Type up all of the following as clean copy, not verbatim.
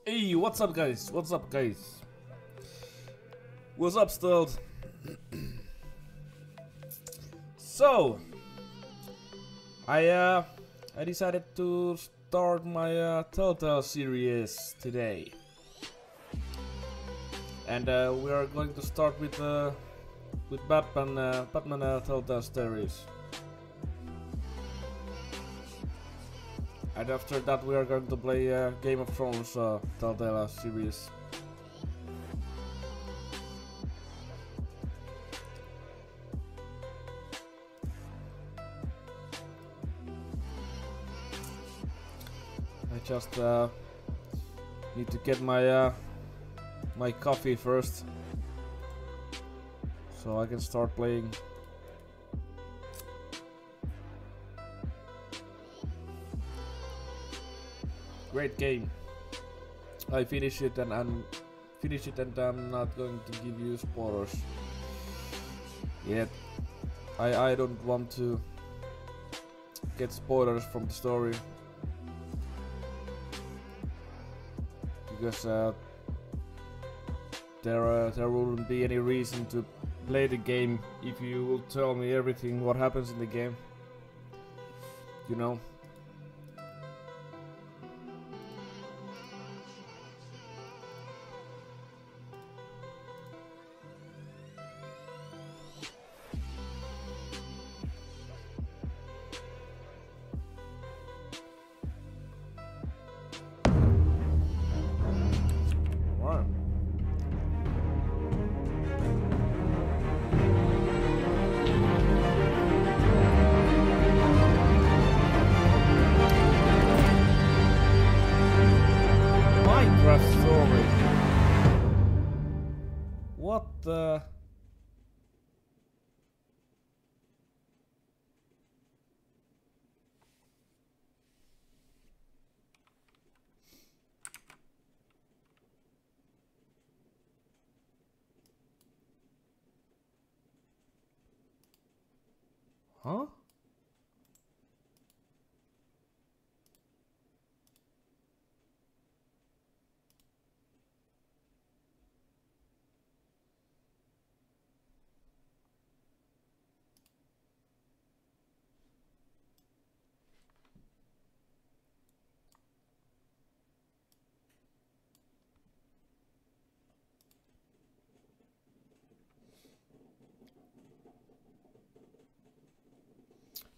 Hey, what's up guys? What's up guys? What's up Stealth? So I decided to start my Telltale series today. And we are going to start with Batman Telltale series. And after that we are going to play Game of Thrones Telltale series. I just need to get my my coffee first, so I can start playing. Great game. I finished it and I'm not going to give you spoilers yet. I don't want to get spoilers from the story, because there wouldn't be any reason to play the game if you will tell me everything what happens in the game, you know. Huh?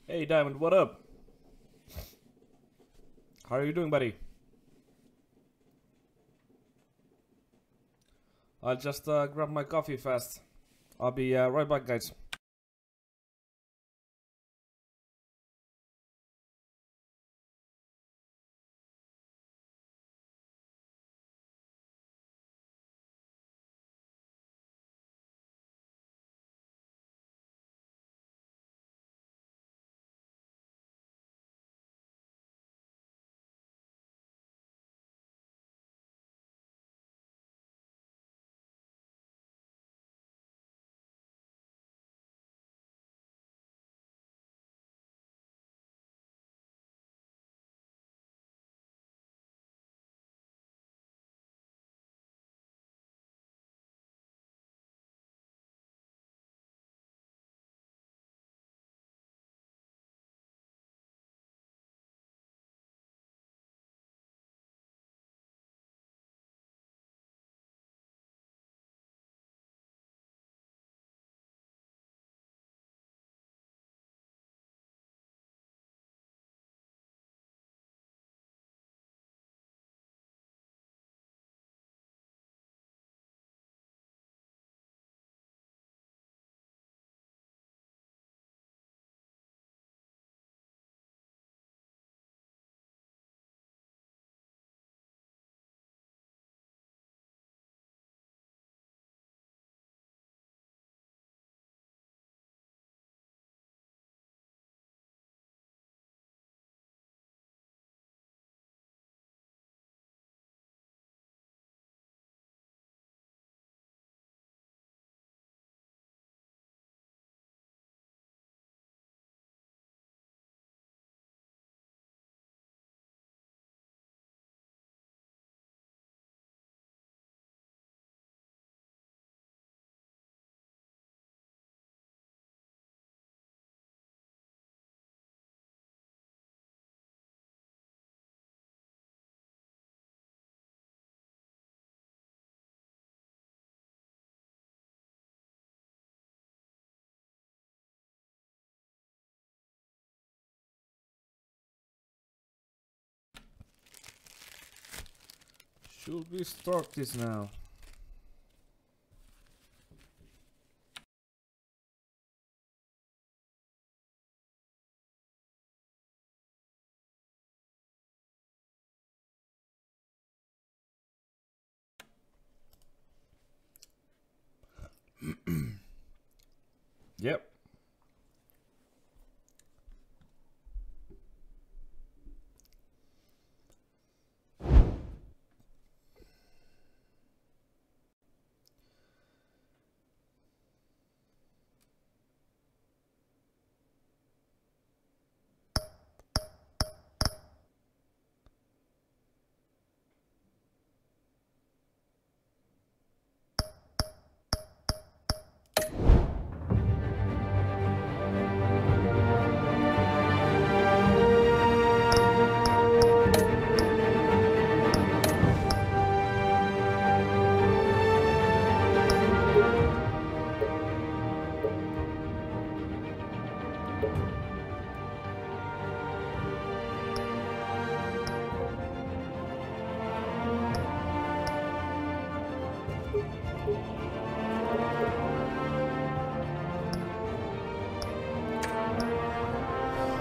Hey Diamond, what up? How are you doing, buddy? I'll just grab my coffee fast. I'll be right back, guys. Should we start this now? Yep.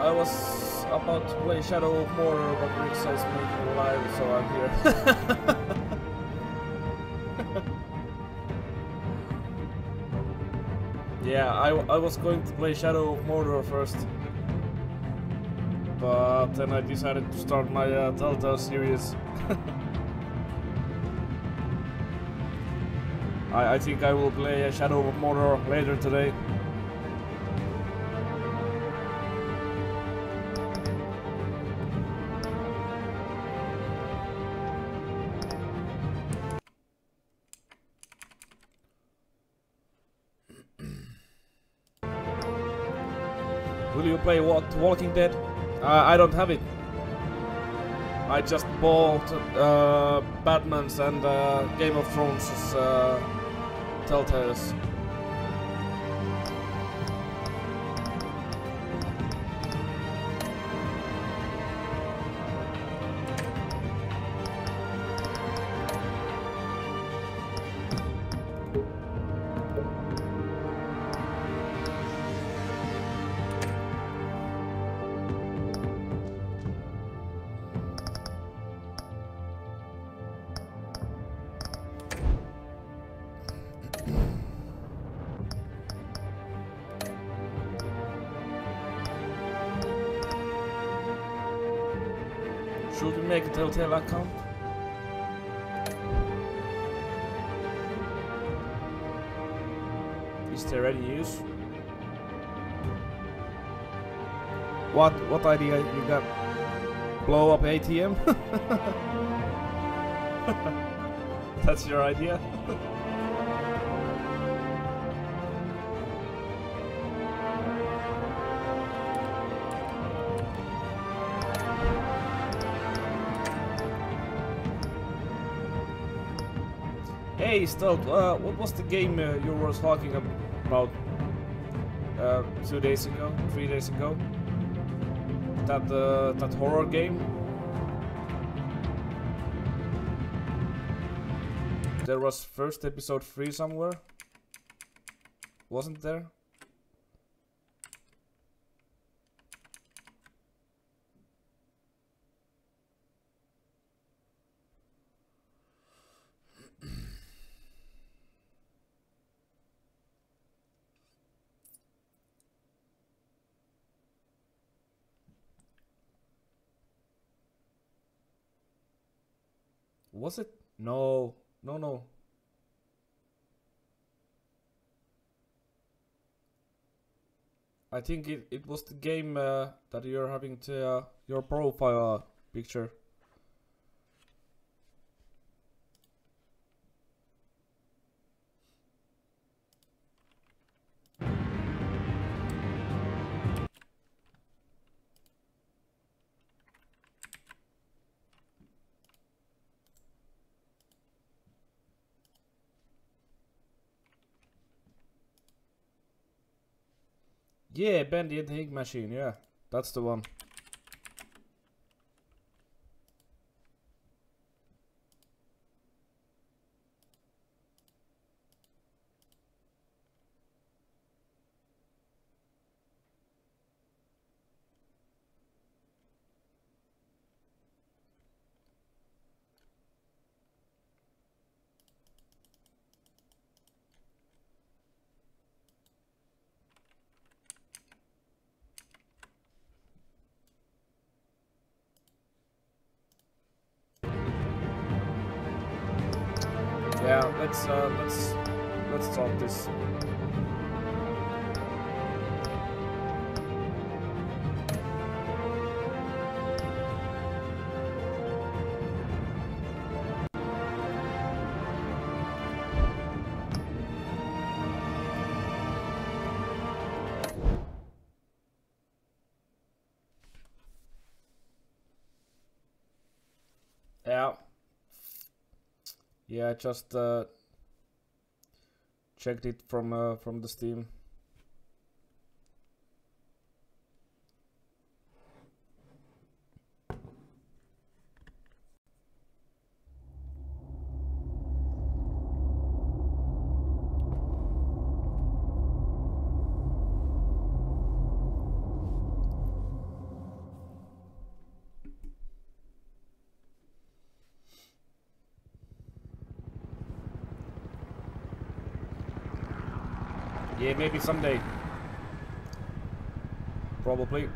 I was about to play Shadow of Mordor, but RicZa is making a live, so I'm here. Yeah, I was going to play Shadow of Mordor first, but then I decided to start my Telltale series. I think I will play Shadow of Mordor later today. Will you play what? Walking Dead? I don't have it. I just bought Batman's and Game of Thrones' Telltales. Should we make a Telltale account? Is there any use? What idea you got? Blow up ATM? That's your idea? Hey, Stealth, what was the game you were talking about 2 days ago, 3 days ago? That horror game? There was first episode 3 somewhere? Wasn't there? Was it? No. No. I think it was the game that you're having to your profile picture. Yeah, Bendy and the Ink Machine, yeah. That's the one. Yeah, let's talk this. Yeah. Yeah, I just checked it from the Steam. Yeah, maybe someday. Probably.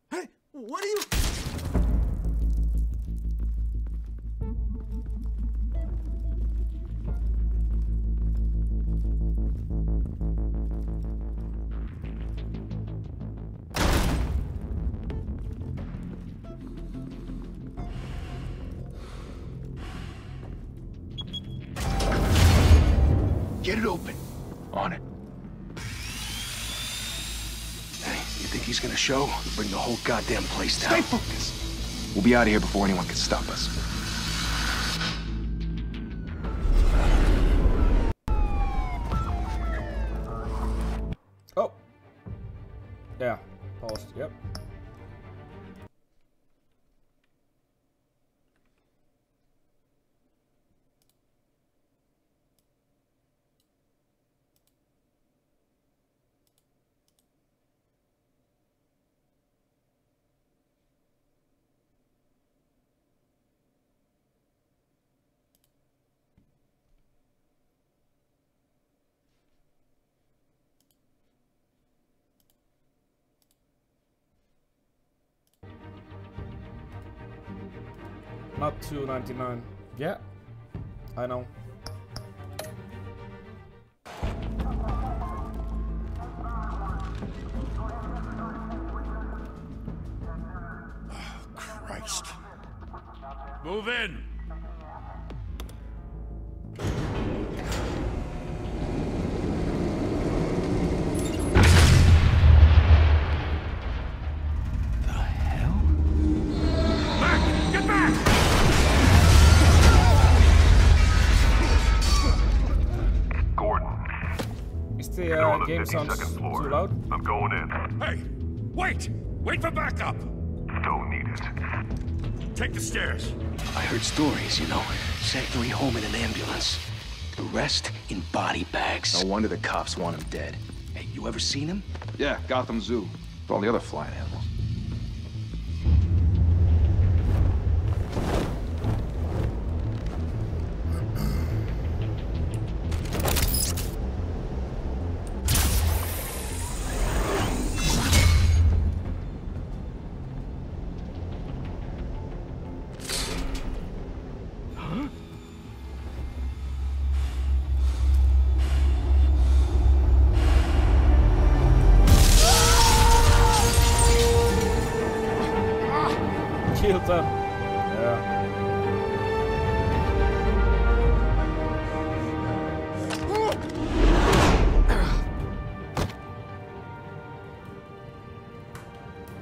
Hey, what are you? Get it open. On it. Hey, you think he's gonna show? Bring the whole goddamn place down. Stay focused. We'll be out of here before anyone can stop us. Oh. Yeah. Paused. Yep. Not $2.99. Yeah, I know. Christ. Move in! The game sounds too loud. I'm going in. Hey! Wait! Wait for backup! Don't need it. Take the stairs. I heard stories, you know. Sent 3 home in an ambulance. The rest in body bags. No wonder the cops want him dead. Hey, you ever seen him? Yeah, Gotham Zoo. With all the other flying animals.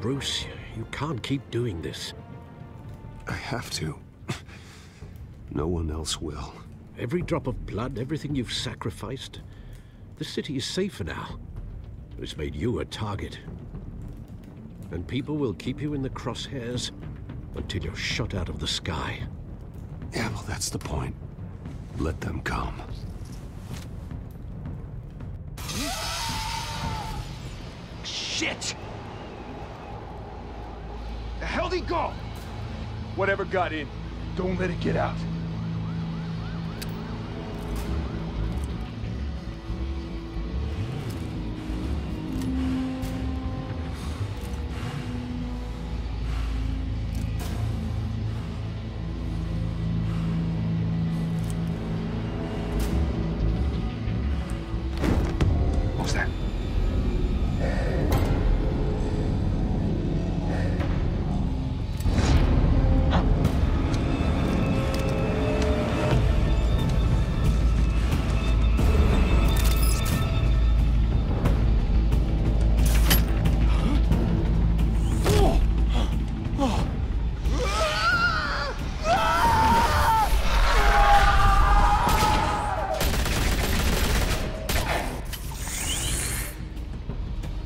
Bruce, you can't keep doing this. I have to. No one else will. Every drop of blood, everything you've sacrificed. The city is safer now. It's made you a target. And people will keep you in the crosshairs until you're shot out of the sky. Yeah, well, that's the point. Let them come. Shit! The hell'd he go? Whatever got in, don't let it get out. What was that?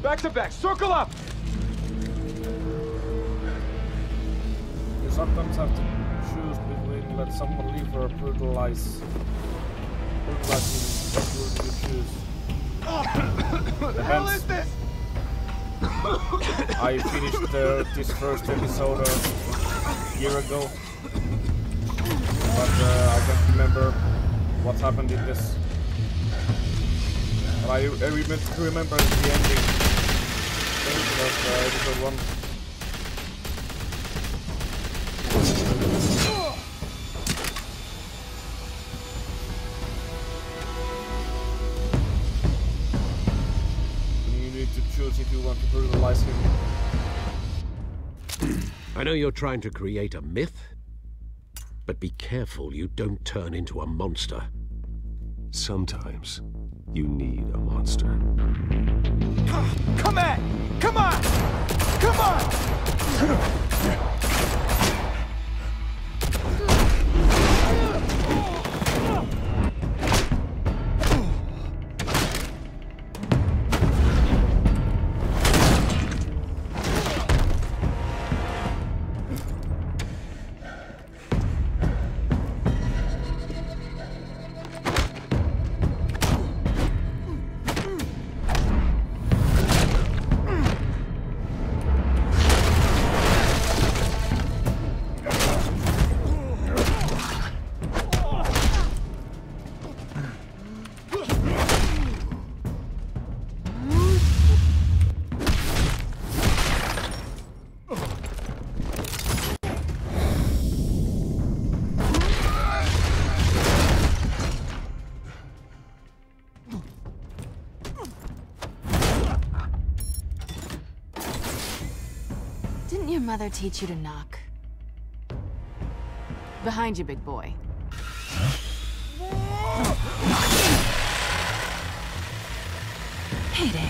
Back to back, circle up! You sometimes have to choose between let someone leave or brutalize. Brutalize you, what will you choose? What the hell is this? I finished this first episode a year ago, but I can't remember what happened in this. But I remember the ending of episode 1. If you want to brutalize him. I know you're trying to create a myth, but be careful you don't turn into a monster. Sometimes you need a monster. Come on! Come on! Come on! Mother teach you to knock? Behind you, big boy. Heyday.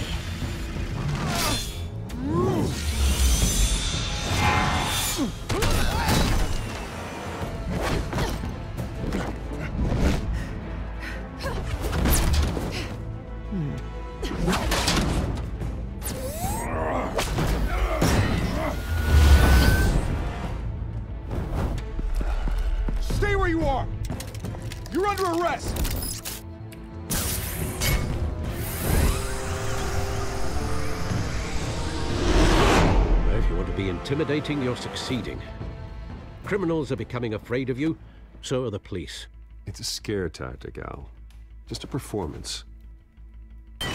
Intimidating, you're succeeding. Criminals are becoming afraid of you, so are the police. It's a scare tactic, Al. Just a performance. You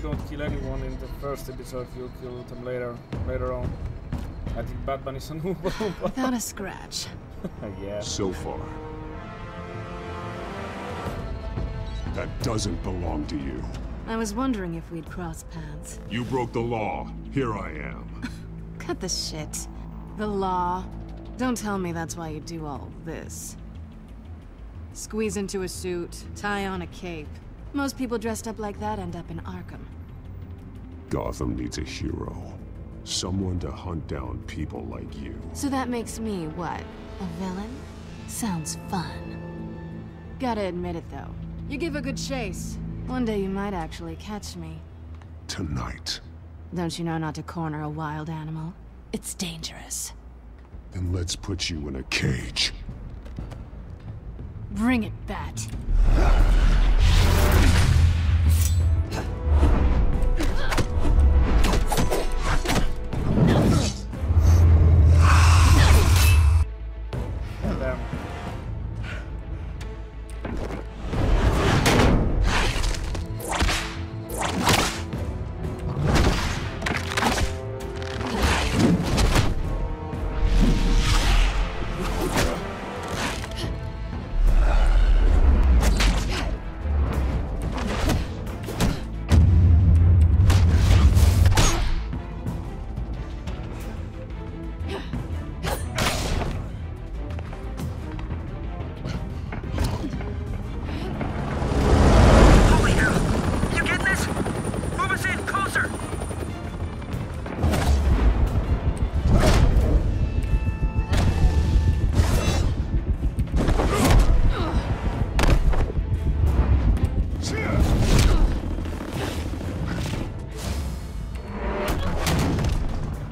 don't kill anyone in the first episode, you kill them later on. I think Batman is a noob. Without a scratch. Yeah. So far. That doesn't belong to you. I was wondering if we'd cross paths. You broke the law. Here I am. Cut the shit. The law. Don't tell me that's why you do all this. Squeeze into a suit, tie on a cape. Most people dressed up like that end up in Arkham. Gotham needs a hero. Someone to hunt down people like you. So that makes me, what? A villain? Sounds fun. Gotta admit it, though. You give a good chase. One day you might actually catch me. Tonight. Don't you know not to corner a wild animal? It's dangerous. Then let's put you in a cage. Bring it, Bat.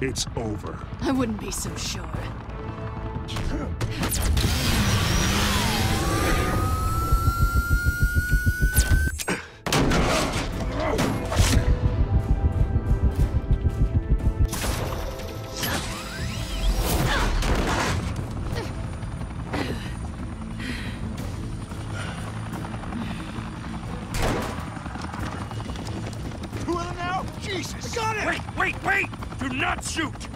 It's over. I wouldn't be so sure. Do not shoot!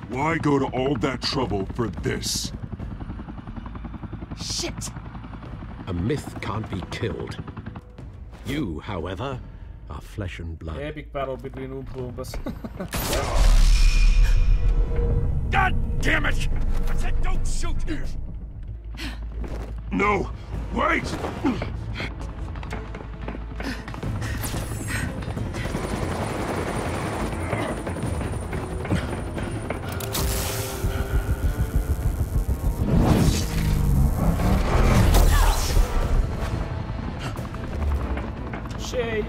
Why go to all that trouble for this? Shit! A myth can't be killed. You, however, are flesh and blood. Epic battle between Oompa Loompas. God damn it! I said don't shoot! No! Wait! Shade.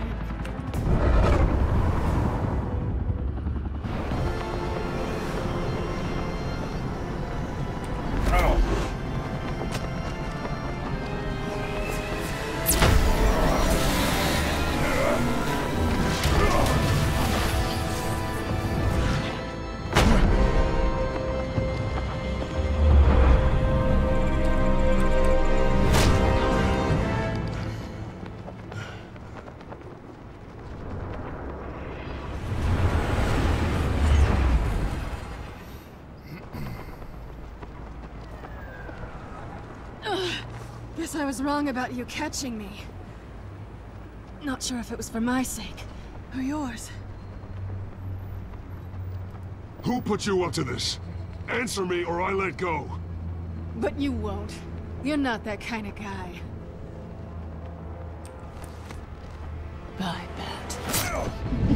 Guess I was wrong about you catching me. Not sure if it was for my sake, or yours. Who put you up to this? Answer me or I let go. But you won't. You're not that kind of guy. I bet.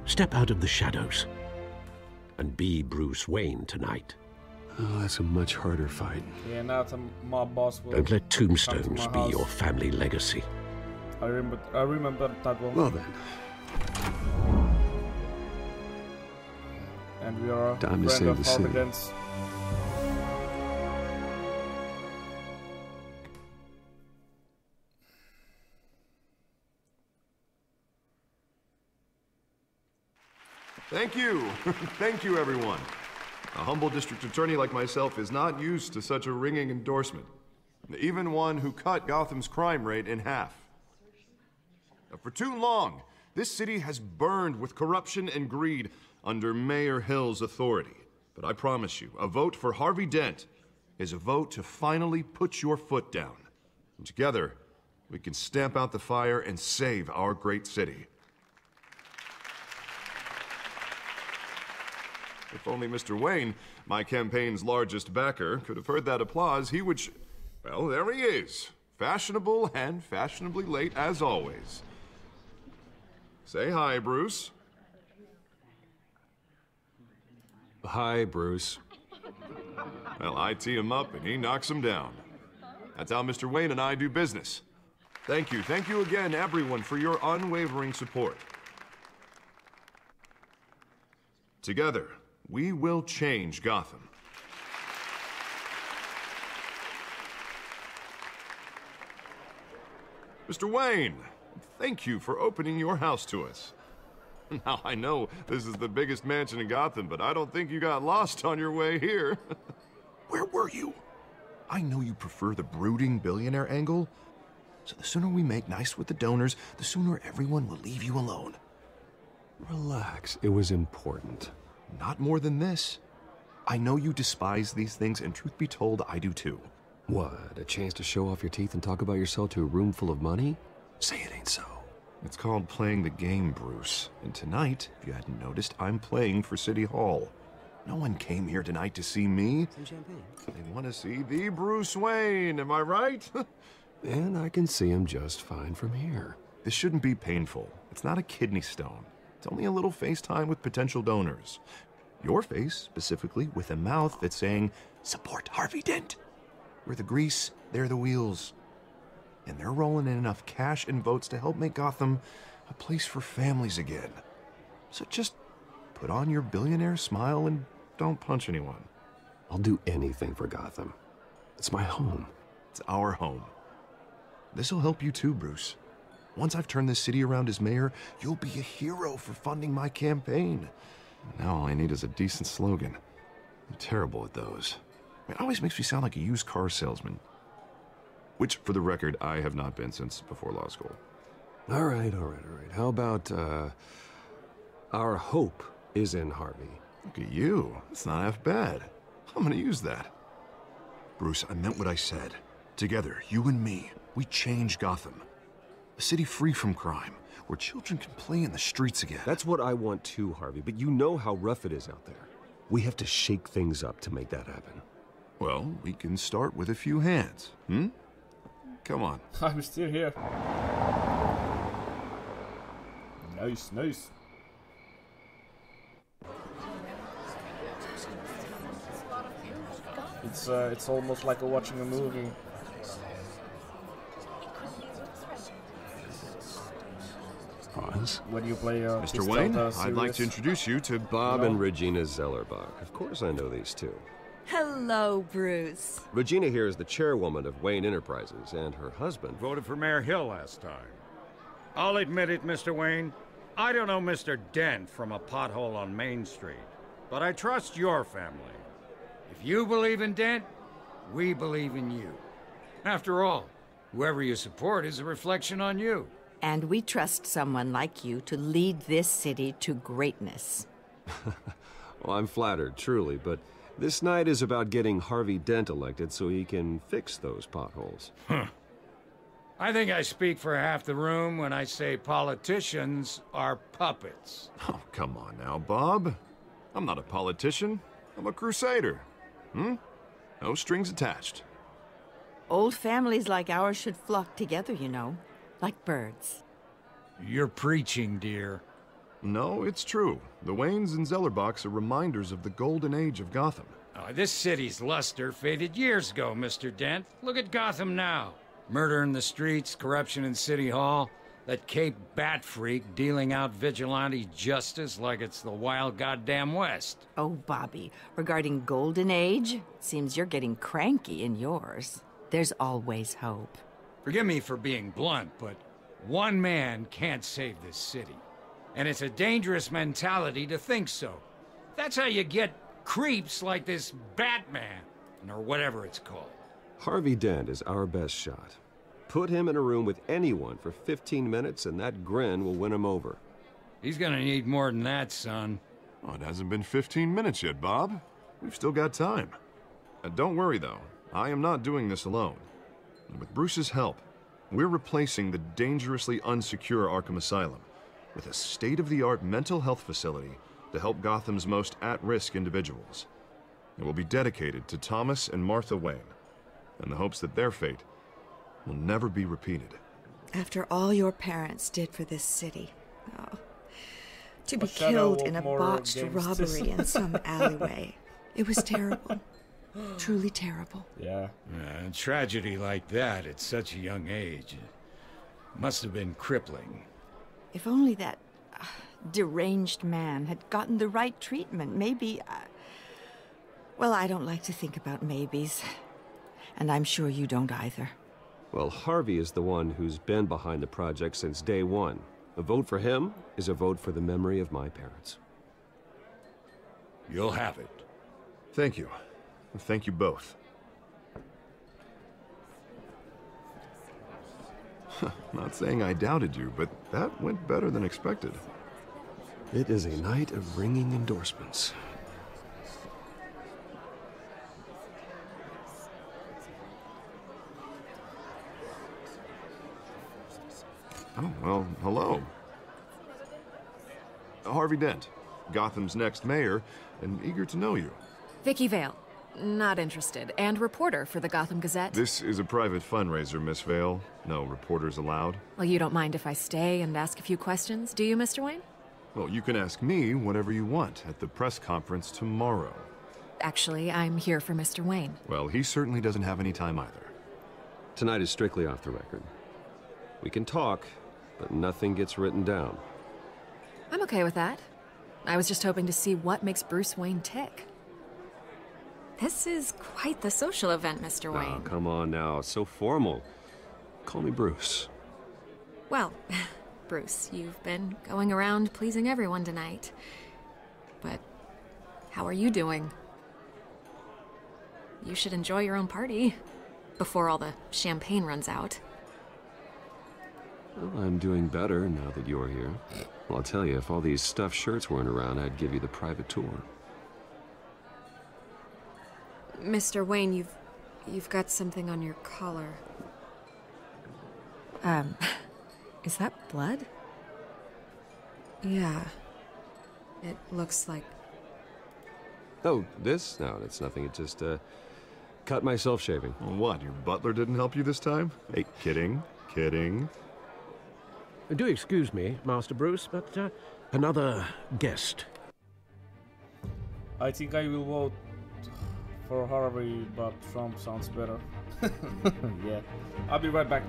Step out of the shadows and be Bruce Wayne tonight. Oh, that's a much harder fight. Yeah, now the mob boss will Don't let come tombstones to be my house. your family legacy. I remember that one. Well then, And we are a time to friend save of the city. Providence. Thank you. Thank you, everyone. A humble district attorney like myself is not used to such a ringing endorsement. Even one who cut Gotham's crime rate in half. For too long, this city has burned with corruption and greed under Mayor Hill's authority. But I promise you, a vote for Harvey Dent is a vote to finally put your foot down. And together, we can stamp out the fire and save our great city. If only Mr. Wayne, my campaign's largest backer, could have heard that applause, he would well, there he is. Fashionable and fashionably late as always. Say hi, Bruce. hi, Bruce. Well, I tee him up and he knocks him down. That's how Mr. Wayne and I do business. Thank you again, everyone, for your unwavering support. Together, we will change Gotham. Mr. Wayne, thank you for opening your house to us. Now, I know this is the biggest mansion in Gotham, but I don't think you got lost on your way here. Where were you? I know you prefer the brooding billionaire angle, so the sooner we make nice with the donors, the sooner everyone will leave you alone. Relax, it was important. Not more than this. I know you despise these things, and truth be told, I do too. What, a chance to show off your teeth and talk about yourself to a room full of money? Say it ain't so. It's called playing the game, Bruce. And tonight, if you hadn't noticed, I'm playing for City Hall. No one came here tonight to see me. Some champagne. They want to see the Bruce Wayne, am I right? And I can see him just fine from here. This shouldn't be painful. It's not a kidney stone. It's only a little FaceTime with potential donors. Your face, specifically, with a mouth that's saying, "Support Harvey Dent." We're the grease, they're the wheels. And they're rolling in enough cash and votes to help make Gotham a place for families again. So just put on your billionaire smile and don't punch anyone. I'll do anything for Gotham. It's my home. It's our home. This'll help you too, Bruce. Once I've turned this city around as mayor, you'll be a hero for funding my campaign. Now all I need is a decent slogan. I'm terrible at those. It always makes me sound like a used car salesman. Which, for the record, I have not been since before law school. All right. How about, our hope is in Harvey? Look at you. It's not half bad. I'm gonna use that. Bruce, I meant what I said. Together, you and me, we change Gotham. A city free from crime, where children can play in the streets again. That's what I want too, Harvey, but you know how rough it is out there. We have to shake things up to make that happen. Well, we can start with a few hands, Come on. I'm still here. Nice. It's almost like watching a movie. Pause. When you play Mr. Wayne, I'd like to introduce you to Bob and Regina Zellerbach. Of course I know these two. Hello, Bruce. Regina here is the chairwoman of Wayne Enterprises, and her husband Voted for Mayor Hill last time. I'll admit it, Mr. Wayne. I don't know Mr. Dent from a pothole on Main Street, but I trust your family. If you believe in Dent, we believe in you. After all, whoever you support is a reflection on you. And we trust someone like you to lead this city to greatness. Well, I'm flattered, truly, but this night is about getting Harvey Dent elected so he can fix those potholes. I think I speak for half the room when I say politicians are puppets. Oh, come on now, Bob. I'm not a politician. I'm a crusader. No strings attached. Old families like ours should flock together, you know, like birds. You're preaching, dear. No, it's true. The Waynes and Zellerbachs are reminders of the golden age of Gotham. This city's luster faded years ago, Mr. Dent. Look at Gotham now. Murder in the streets, corruption in City Hall, that Cape Bat freak dealing out vigilante justice like it's the wild goddamn West. Oh, Bobby, regarding Golden Age, it seems you're getting cranky in yours. There's always hope. Forgive me for being blunt, but one man can't save this city. And it's a dangerous mentality to think so. That's how you get creeps like this Batman, or whatever it's called. Harvey Dent is our best shot. Put him in a room with anyone for 15 minutes and that grin will win him over. He's gonna need more than that, son. Oh, it hasn't been 15 minutes yet, Bob. We've still got time. Don't worry, though. I am not doing this alone. With Bruce's help, we're replacing the dangerously unsecure Arkham Asylum with a state-of-the-art mental health facility to help Gotham's most at-risk individuals. It will be dedicated to Thomas and Martha Wayne, in the hopes that their fate will never be repeated. After all your parents did for this city, to be killed in a botched robbery in some alleyway, it was terrible. Truly terrible. Yeah. A tragedy like that at such a young age must have been crippling. If only that deranged man had gotten the right treatment, maybe... Well, I don't like to think about maybes. And I'm sure you don't either. Well, Harvey is the one who's been behind the project since day one. A vote for him is a vote for the memory of my parents. You'll have it. Thank you. Thank you both. Not saying I doubted you, but that went better than expected. It is a night of ringing endorsements. Oh, well, hello. Harvey Dent, Gotham's next mayor, and eager to know you. Vicky Vale. Not interested. And reporter for the Gotham Gazette. This is a private fundraiser, Miss Vale. No reporters allowed. Well, you don't mind if I stay and ask a few questions, do you, Mr. Wayne? Well, you can ask me whatever you want at the press conference tomorrow. Actually, I'm here for Mr. Wayne. Well, he certainly doesn't have any time either. Tonight is strictly off the record. We can talk, but nothing gets written down. I'm okay with that. I was just hoping to see what makes Bruce Wayne tick. This is quite the social event, Mr. Wayne. Oh, come on now. So formal. Call me Bruce. Well, Bruce, you've been going around pleasing everyone tonight. But how are you doing? You should enjoy your own party before all the champagne runs out. Well, I'm doing better now that you're here. Well, I'll tell you, if all these stuffed shirts weren't around, I'd give you the private tour. Mr. Wayne, you've got something on your collar. Is that blood? Yeah. It looks like... Oh, this? No, it's nothing. It just, cut myself shaving. What, your butler didn't help you this time? Hey, kidding. Do excuse me, Master Bruce, but another guest. I think I will vote for Harvey, but Trump sounds better. Yeah. I'll be right back.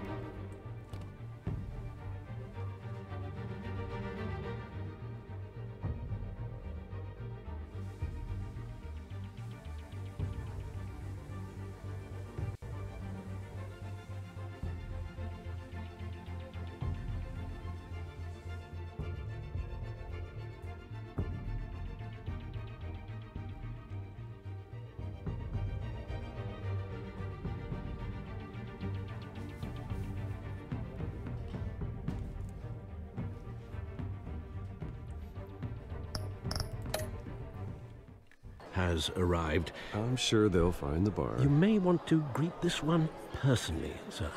Has arrived. I'm sure they'll find the bar. You may want to greet this one personally, sir.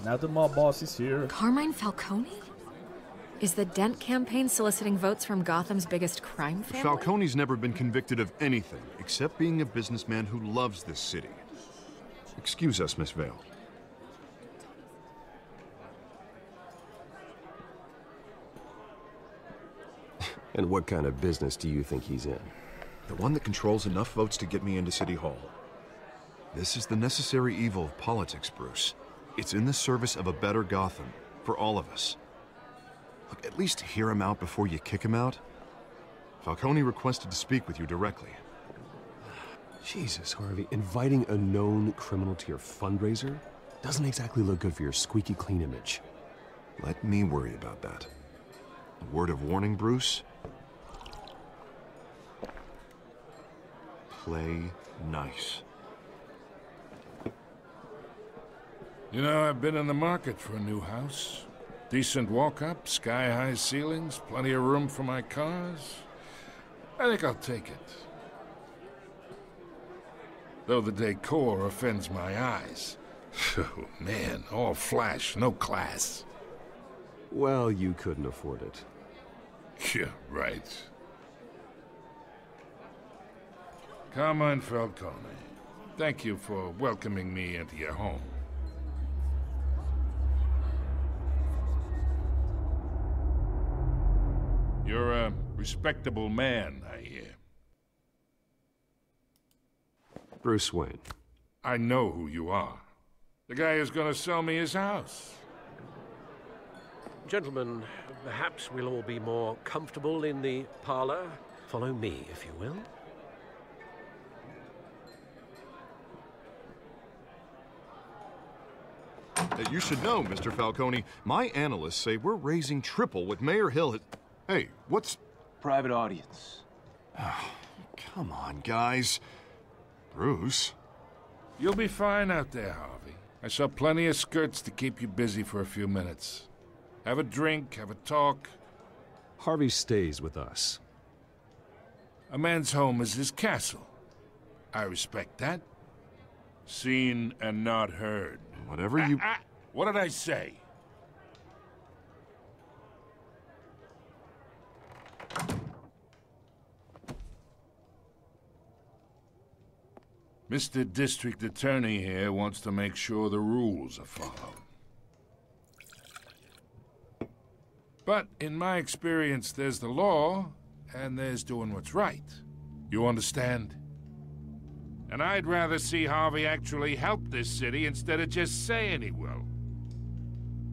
Now that my boss is here. Carmine Falcone? Is the Dent campaign soliciting votes from Gotham's biggest crime family? Falcone's never been convicted of anything except being a businessman who loves this city. Excuse us, Miss Vale. And what kind of business do you think he's in? The one that controls enough votes to get me into City Hall. This is the necessary evil of politics, Bruce. It's in the service of a better Gotham, for all of us. Look, at least hear him out before you kick him out. Falcone requested to speak with you directly. Jesus, Harvey, inviting a known criminal to your fundraiser doesn't exactly look good for your squeaky clean image. Let me worry about that. A word of warning, Bruce. Play nice. You know, I've been in the market for a new house. Decent walk-up, sky-high ceilings, plenty of room for my cars. I think I'll take it. Though the decor offends my eyes. Oh, man, all flash, no class. Well, you couldn't afford it. Yeah, right. Carmine Falcone, thank you for welcoming me into your home. You're a respectable man, I hear. Bruce Wayne. I know who you are. The guy who's gonna sell me his house. Gentlemen, perhaps we'll all be more comfortable in the parlor. Follow me, if you will. You should know, Mr. Falcone, my analysts say we're raising triple what Mayor Hill had... Hey, what's... Private audience. Come on, guys. Bruce? You'll be fine out there, Harvey. I saw plenty of skirts to keep you busy for a few minutes. Have a drink, have a talk. Harvey stays with us. A man's home is his castle. I respect that. Seen and not heard. Whatever you... What did I say? Mr. District Attorney here wants to make sure the rules are followed. But in my experience, there's the law, and there's doing what's right. You understand? And I'd rather see Harvey actually help this city instead of just saying he will.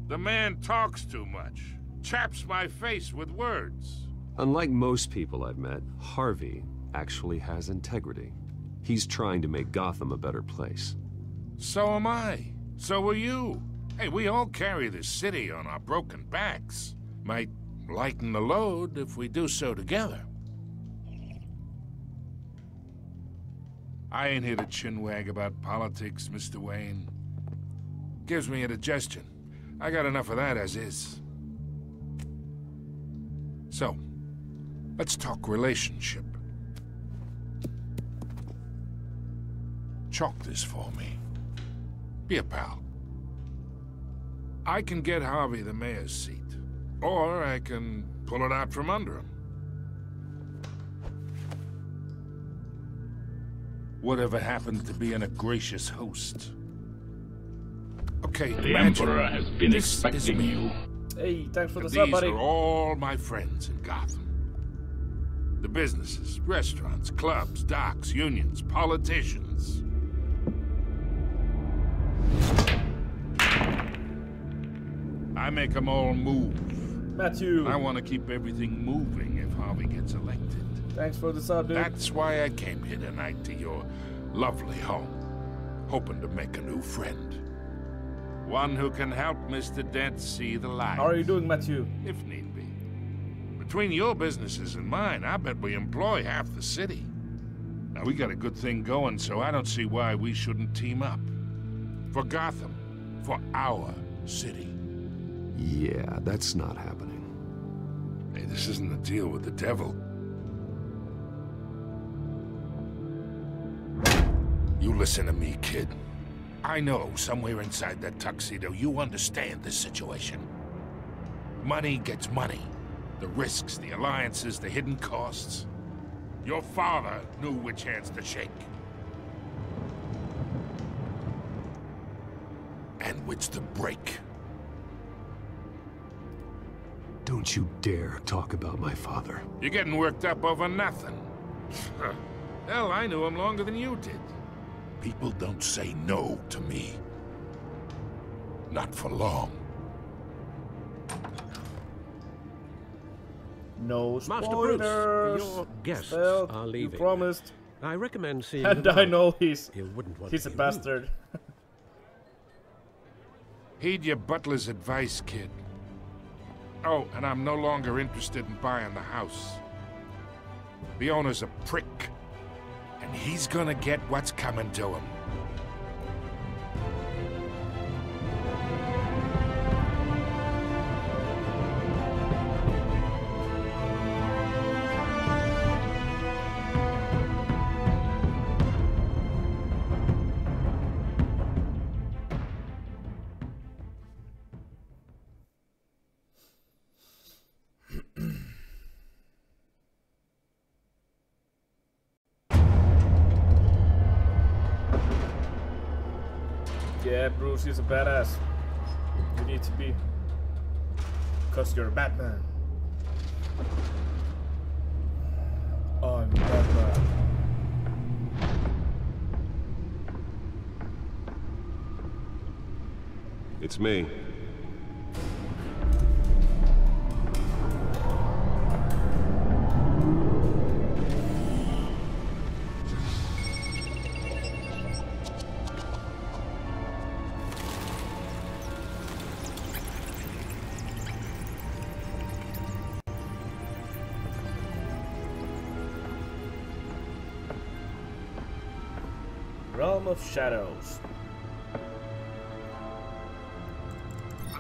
The man talks too much, chaps my face with words. Unlike most people I've met, Harvey actually has integrity. He's trying to make Gotham a better place. So am I. So are you. Hey, we all carry this city on our broken backs. Might lighten the load if we do so together. I ain't here to chinwag about politics, Mr. Wayne. Gives me indigestion. I got enough of that as is. So, let's talk relationship. Chalk this for me. Be a pal. I can get Harvey the mayor's seat, or I can pull it out from under him. Whatever happened to being a gracious host? Okay, the Emperor has been expecting you. Hey, thanks for the sub, buddy. These are all my friends in Gotham. The businesses, restaurants, clubs, docks, unions, politicians. I make them all move. Matthew. I want to keep everything moving if Harvey gets elected. Thanks for the sub, dude. That's why I came here tonight to your lovely home, hoping to make a new friend. One who can help Mr. Dent see the light. How are you doing, Matthew? If need be. Between your businesses and mine, I bet we employ half the city. Now, we got a good thing going, so I don't see why we shouldn't team up. For Gotham. For our city. Yeah, that's not happening. Hey, this isn't a deal with the devil. You listen to me, kid. I know somewhere inside that tuxedo you understand this situation. Money gets money. The risks, the alliances, the hidden costs. Your father knew which hands to shake. And which to break. Don't you dare talk about my father. You're getting worked up over nothing. Hell, I knew him longer than you did. People don't say no to me. Not for long. No spoilers. Master Bruce, your guests are leaving. You promised. I recommend seeing and them I out. know he's a bastard. Heed your butler's advice, kid. Oh, and I'm no longer interested in buying the house. The owner's a prick. And he's gonna get what's coming to him. Yeah, Bruce is a badass. You need to be. Because you're Batman. I'm Batman. It's me. Realm of Shadows.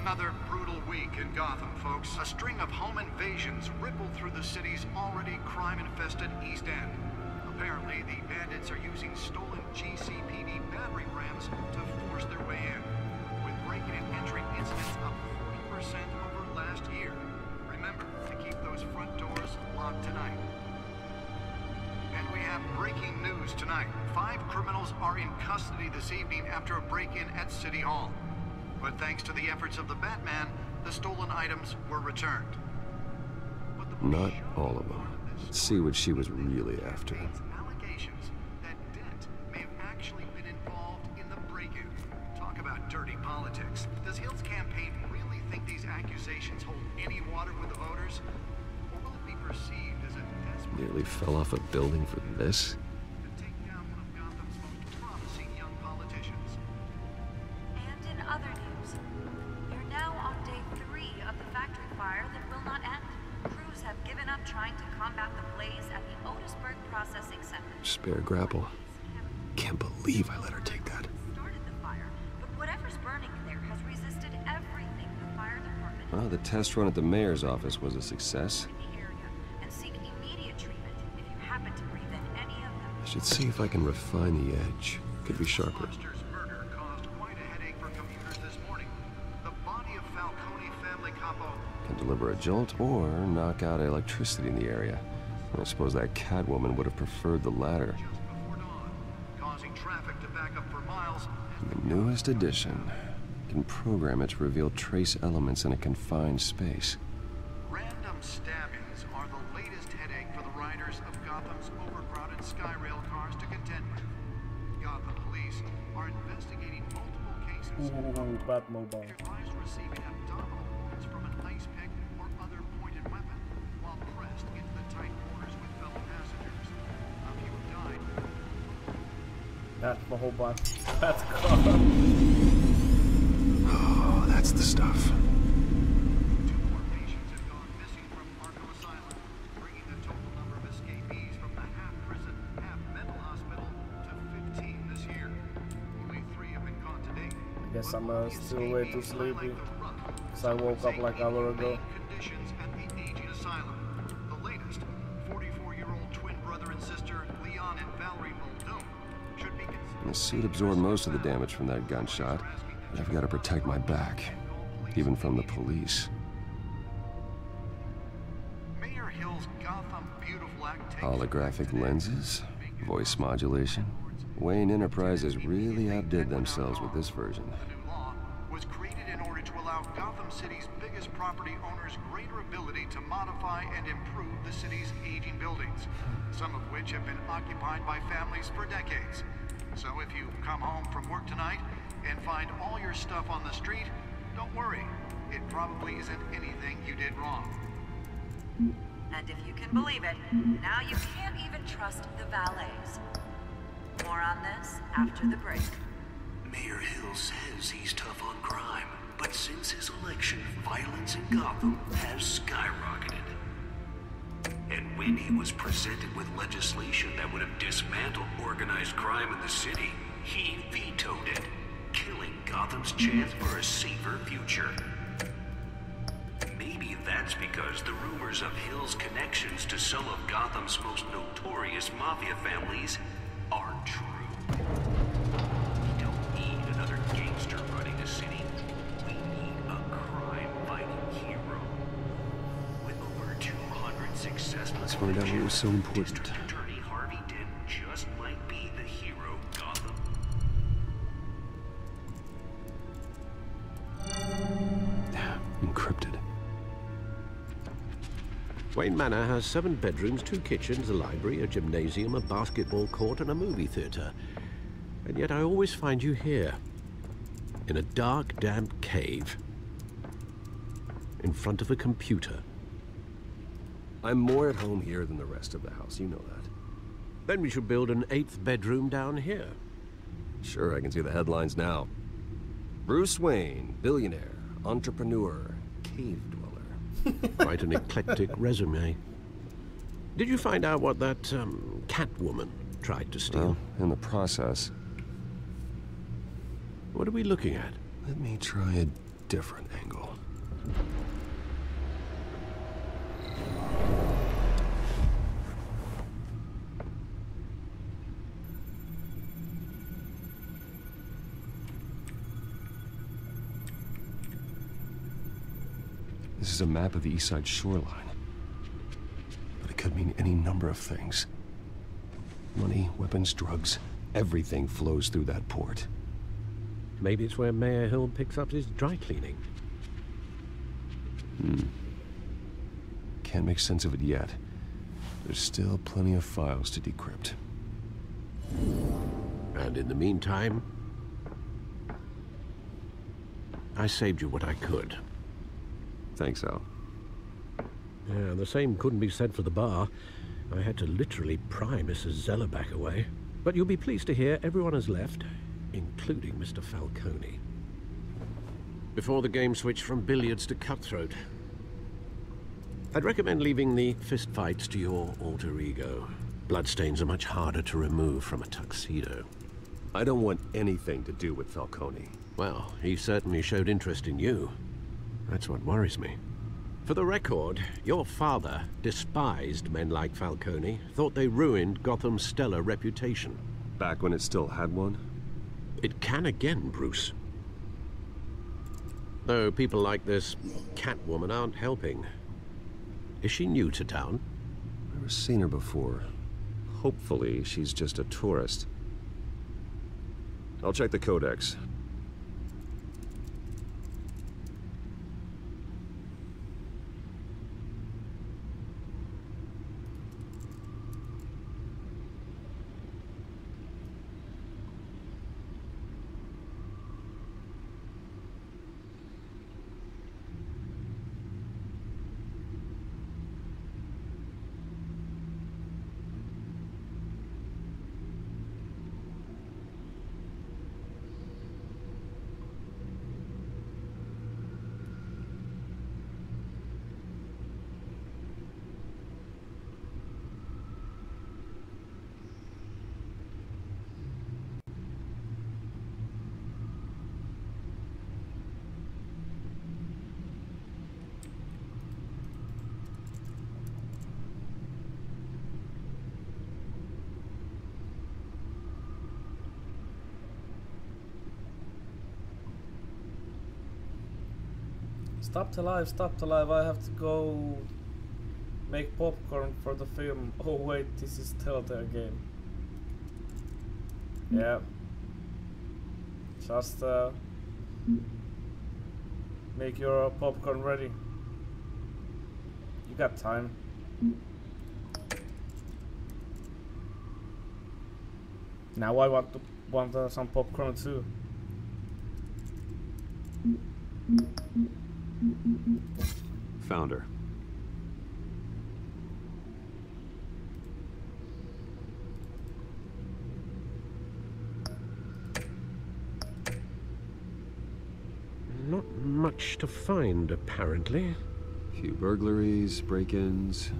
Another brutal week in Gotham, folks. A string of home invasions rippled through the city's already crime-infested East End. Apparently, the bandits are using stolen GCPD battering rams to force their way in, with breaking and entering incidents up 40% over last year. Remember to keep those front doors locked tonight. And we have breaking news news tonight. 5 criminals are in custody this evening after a break-in at City Hall. But thanks to the efforts of the Batman, the stolen items were returned. Not all of them. Let's see what she was really after. Allegations that Dent may have actually been involved in the break-in. Talk about dirty politics. Does Hill's campaign really think these accusations hold any water with the voters? Or will it be perceived as a desperate... Nearly fell off a building for this? to take down one of Gotham's most promising young politicians? And in other news, you're now on day 3 of the factory fire that will not end. Crews have given up trying to combat the blaze at the Otisburg Processing Center. Spare grapple. Can't believe I let her take that. Started the fire, but whatever's burning in there has resisted everything the fire department. Well, the test run at the mayor's office was a success. And seek immediate treatment if you happen to breathe in any of them. I should see if I can refine the edge. Could be sharper. Monster's murder caused quite a headache for commuters this morning. The body of Falcone family capo Can deliver a jolt or knock out electricity in the area. I suppose that Catwoman would have preferred the latter. before dawn, causing traffic to back up for miles. The newest addition can program it to reveal trace elements in a confined space. Random stabbings are the latest headache for the riders of Gotham's overcrowded Skyrail cars to contend with. Gotham police are investigating multiple cases. Bad Mobo. Advised receiving abdominal wounds from an ice pick or other pointed weapon while pressed into the tight quarters with fellow passengers. A few have died. That's the whole bunch. That's gone. Oh, that's the stuff. 2 more patients have gone missing from Arkham Asylum, bringing the total number of escapees from the half-prison, half-mental hospital to 15 this year. Only 3 have been caught to date. I guess I'm still way too sleepy. Because I woke up like an hour ago. Conditions at the aging asylum. The latest, 44-year-old twin brother and sister Leon and Valerie Muldoon should be considered. The suit absorbed most of the damage from that gunshot. But I've got to protect my back, even from the police. Mayor Hill's Gotham Beautiful Act takes Holographic lenses, voice modulation. Wayne Enterprises really outdid themselves with this version. The new law was created in order to allow Gotham City's biggest property owners greater ability to modify and improve the city's aging buildings, some of which have been occupied by families for decades. So if you come home from work tonight and find all your stuff on the street, don't worry. It probably isn't anything you did wrong. And if you can believe it, now you can't even trust the valets. More on this after the break. Mayor Hill says he's tough on crime, but since his election, violence in Gotham has skyrocketed. And when he was presented with legislation that would have dismantled organized crime in the city, he vetoed it, killing Gotham's chance for a safer future. Maybe that's because the rumors of Hill's connections to some of Gotham's most notorious mafia families aren't true. We don't need another gangster running the city. We need a crime-fighting hero. With over 200 successful Let's find out what was so important. District Attorney Harvey Dent just might be the hero Gotham. Encrypted. Wayne Manor has 7 bedrooms, 2 kitchens, a library, a gymnasium, a basketball court, and a movie theater. And yet I always find you here, in a dark, damp cave, in front of a computer. I'm more at home here than the rest of the house, you know that. Then we should build an 8th bedroom down here. Sure, I can see the headlines now. Bruce Wayne, billionaire, entrepreneur, cave dweller. Quite an eclectic resume. Did you find out what that, Catwoman tried to steal? Well, in the process. What are we looking at? Let me try a different angle. This is a map of the East Side shoreline. But it could mean any number of things. Money, weapons, drugs, everything flows through that port. Maybe it's where Mayor Hill picks up his dry cleaning. Can't make sense of it yet. There's still plenty of files to decrypt. And in the meantime, I saved you what I could. Thanks, Al. Yeah, the same couldn't be said for the bar. I had to literally pry Mrs. Zeller back away. But you'll be pleased to hear everyone has left, including Mr. Falcone. Before the game switched from billiards to cutthroat. I'd recommend leaving the fistfights to your alter ego. Bloodstains are much harder to remove from a tuxedo. I don't want anything to do with Falcone. Well, he certainly showed interest in you. That's what worries me. For the record, your father despised men like Falcone, thought they ruined Gotham's stellar reputation. Back when it still had one? It can again, Bruce. Though people like this Catwoman aren't helping. Is she new to town? Never seen her before. Hopefully, she's just a tourist. I'll check the codex. Stop the live, I have to go make popcorn for the film. Oh wait, this is Telltale game. Yeah. Just make your popcorn ready. You got time. Now I want some popcorn too. Found her. Not much to find, apparently. Few burglaries, break-ins.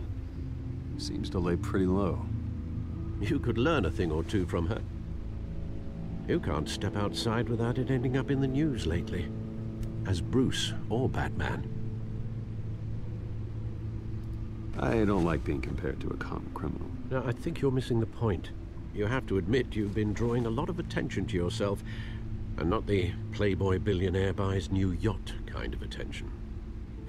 Seems to lay pretty low. You could learn a thing or two from her. You can't step outside without it ending up in the news lately. As Bruce or Batman. I don't like being compared to a common criminal. Now, I think you're missing the point. You have to admit you've been drawing a lot of attention to yourself, and not the playboy billionaire buys new yacht kind of attention.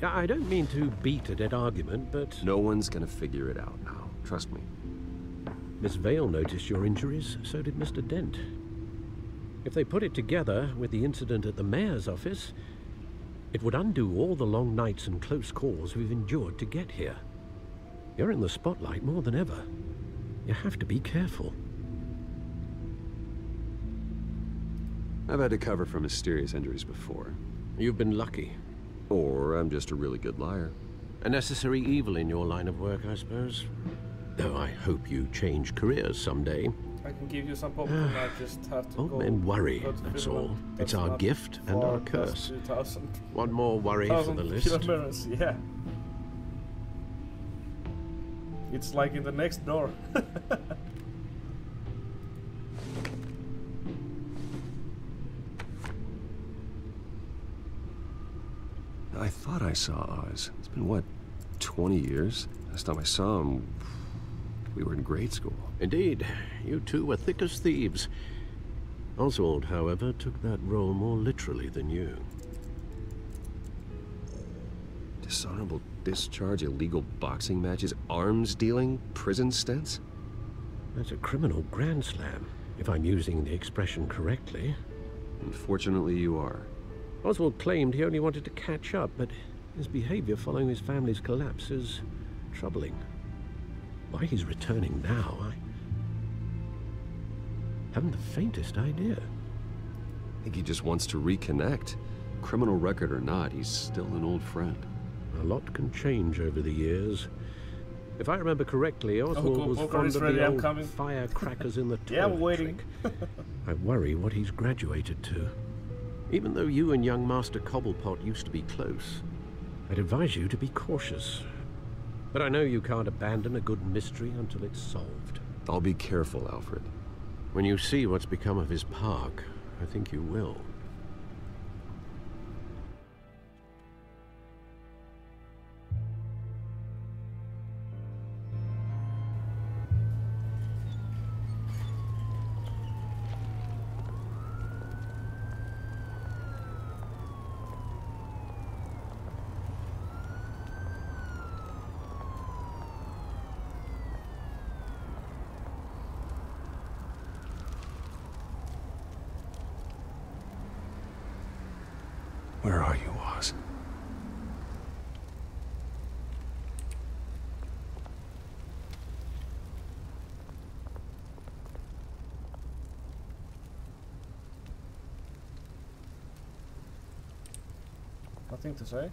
I don't mean to beat a dead argument, but... No one's gonna figure it out now. Trust me. Miss Vale noticed your injuries, so did Mr. Dent. If they put it together with the incident at the mayor's office, it would undo all the long nights and close calls we've endured to get here. You're in the spotlight more than ever. You have to be careful. I've had to cover for mysterious injuries before. You've been lucky. Or I'm just a really good liar. A necessary evil in your line of work, I suppose. Though I hope you change careers someday. I can give you some popcorn, I just have to Old go... men worry, that's Finland. all. That's it's our gift and our curse. 2,000. One more worry for the list. Kilometers, yeah. It's like in the next door. I thought I saw Oz. It's been, what, 20 years? Last time I saw him, we were in grade school. Indeed. You two were thick as thieves. Oswald, however, took that role more literally than you. Dishonorable discharge, illegal boxing matches, arms dealing, prison stints? That's a criminal grand slam, if I'm using the expression correctly. Unfortunately, you are. Oswald claimed he only wanted to catch up, but his behavior following his family's collapse is troubling. Why he's returning now, I haven't the faintest idea. I think he just wants to reconnect. Criminal record or not, he's still an old friend. A lot can change over the years. If I remember correctly, Oswald was fond of the old firecrackers in the toilet. Yeah, I'm waiting. I worry what he's graduated to. Even though you and young Master Cobblepot used to be close, I'd advise you to be cautious. But I know you can't abandon a good mystery until it's solved. I'll be careful, Alfred. When you see what's become of his park, I think you will. Where are you, Oz? Nothing to say.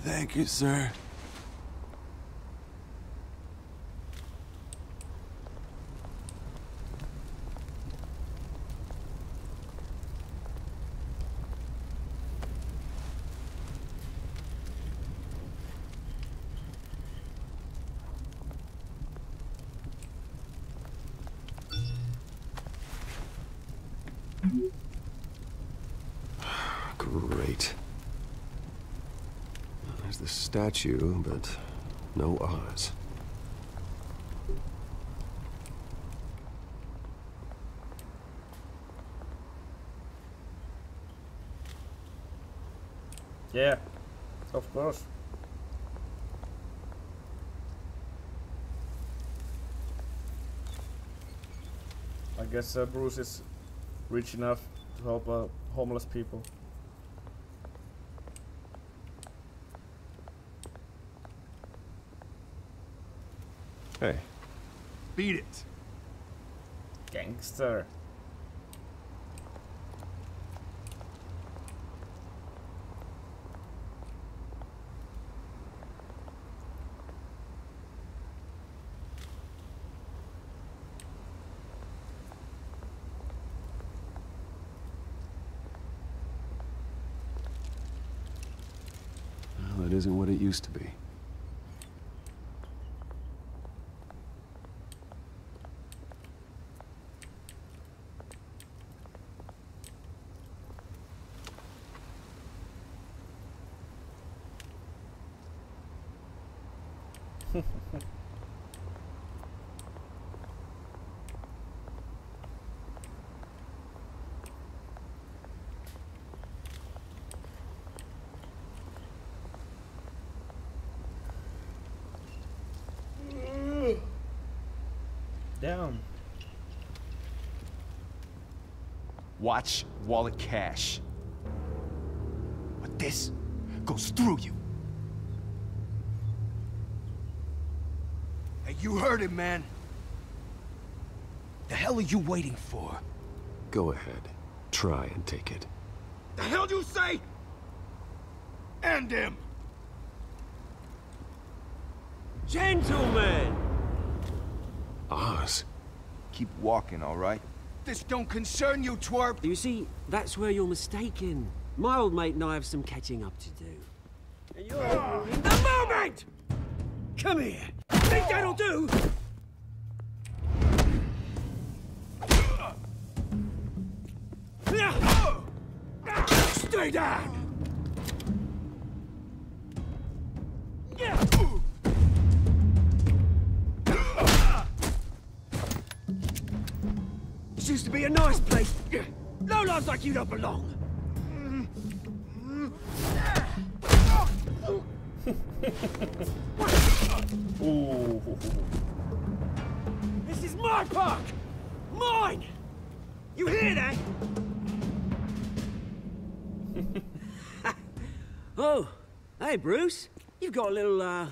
Thank you, sir. Great. There's the statue, but no Oz. Yeah, of course. I guess Bruce is rich enough to help homeless people. Hey. Beat it. Gangster. Well, that isn't what it used to be. Down. Watch wallet cash. But this goes through you. Hey, you heard it, man. The hell are you waiting for? Go ahead. Try and take it. The hell you say? End him! Gentlemen! Oz. Keep walking, all right? This don't concern you, twerp! You see, that's where you're mistaken. My old mate and I have some catching up to do. And you're ruining the moment! Come here! Think that'll do? Stay down! This used to be a nice place. No lives like you don't belong. Ooh. This is my park! Mine! You hear that? Oh, hey, Bruce. You've got a little,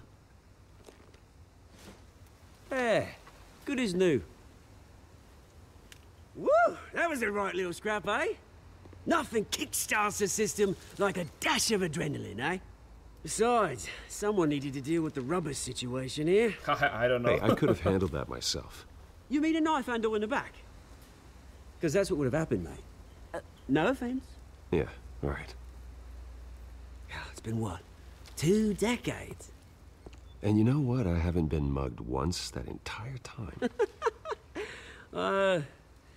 Yeah, good as new. Woo! That was a right little scrap, eh? Nothing kickstarts the system like a dash of adrenaline, eh? Besides, someone needed to deal with the rubber situation here. I don't know. Hey, I could have handled that myself. You mean a knife handle in the back? Because that's what would have happened, mate. No offense. Yeah, all right. It's been what? 2 decades? And you know what? I haven't been mugged once that entire time.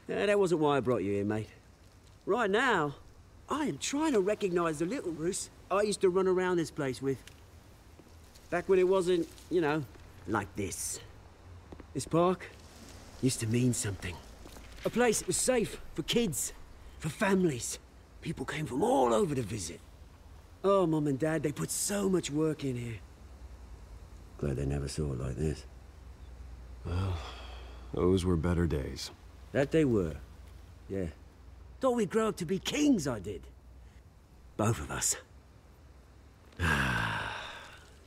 That wasn't why I brought you here, mate. Right now, I am trying to recognize the little Bruce I used to run around this place with. Back when it wasn't, you know, like this. This park used to mean something. A place that was safe for kids, for families. People came from all over to visit. Oh, Mum and Dad, they put so much work in here. Glad they never saw it like this. Well, those were better days. That they were. Yeah. Thought we'd grow up to be kings, I did. Both of us.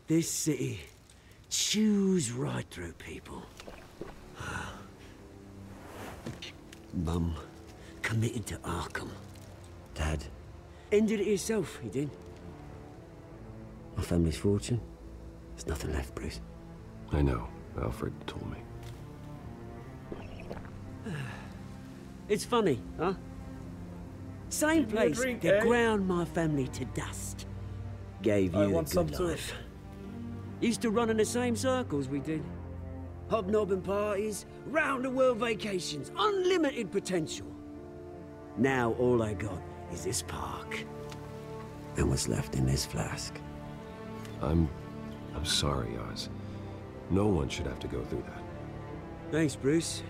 This city chews right through people. Mum committed to Arkham. Dad ended it himself, he did. My family's fortune. There's nothing left, Bruce. I know. Alfred told me. It's funny, huh? Same place that ground my family to dust. Gave you a good life. Used to run in the same circles we did. Hobnobbing parties, round-the-world vacations, unlimited potential. Now all I got is this park. And what's left in this flask. I'm sorry, Oz. No one should have to go through that. Thanks, Bruce.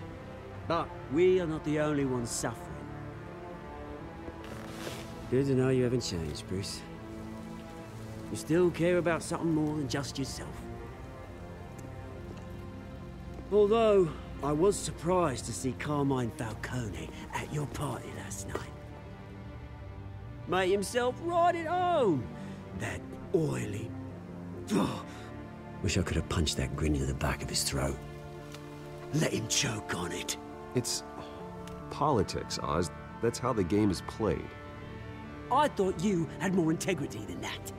But we are not the only ones suffering. Good to know you haven't changed, Bruce. You still care about something more than just yourself. Although, I was surprised to see Carmine Falcone at your party last night. Made himself right at home. That oily... Oh, wish I could have punched that grin into the back of his throat. Let him choke on it. It's politics, Oz. That's how the game is played. I thought you had more integrity than that.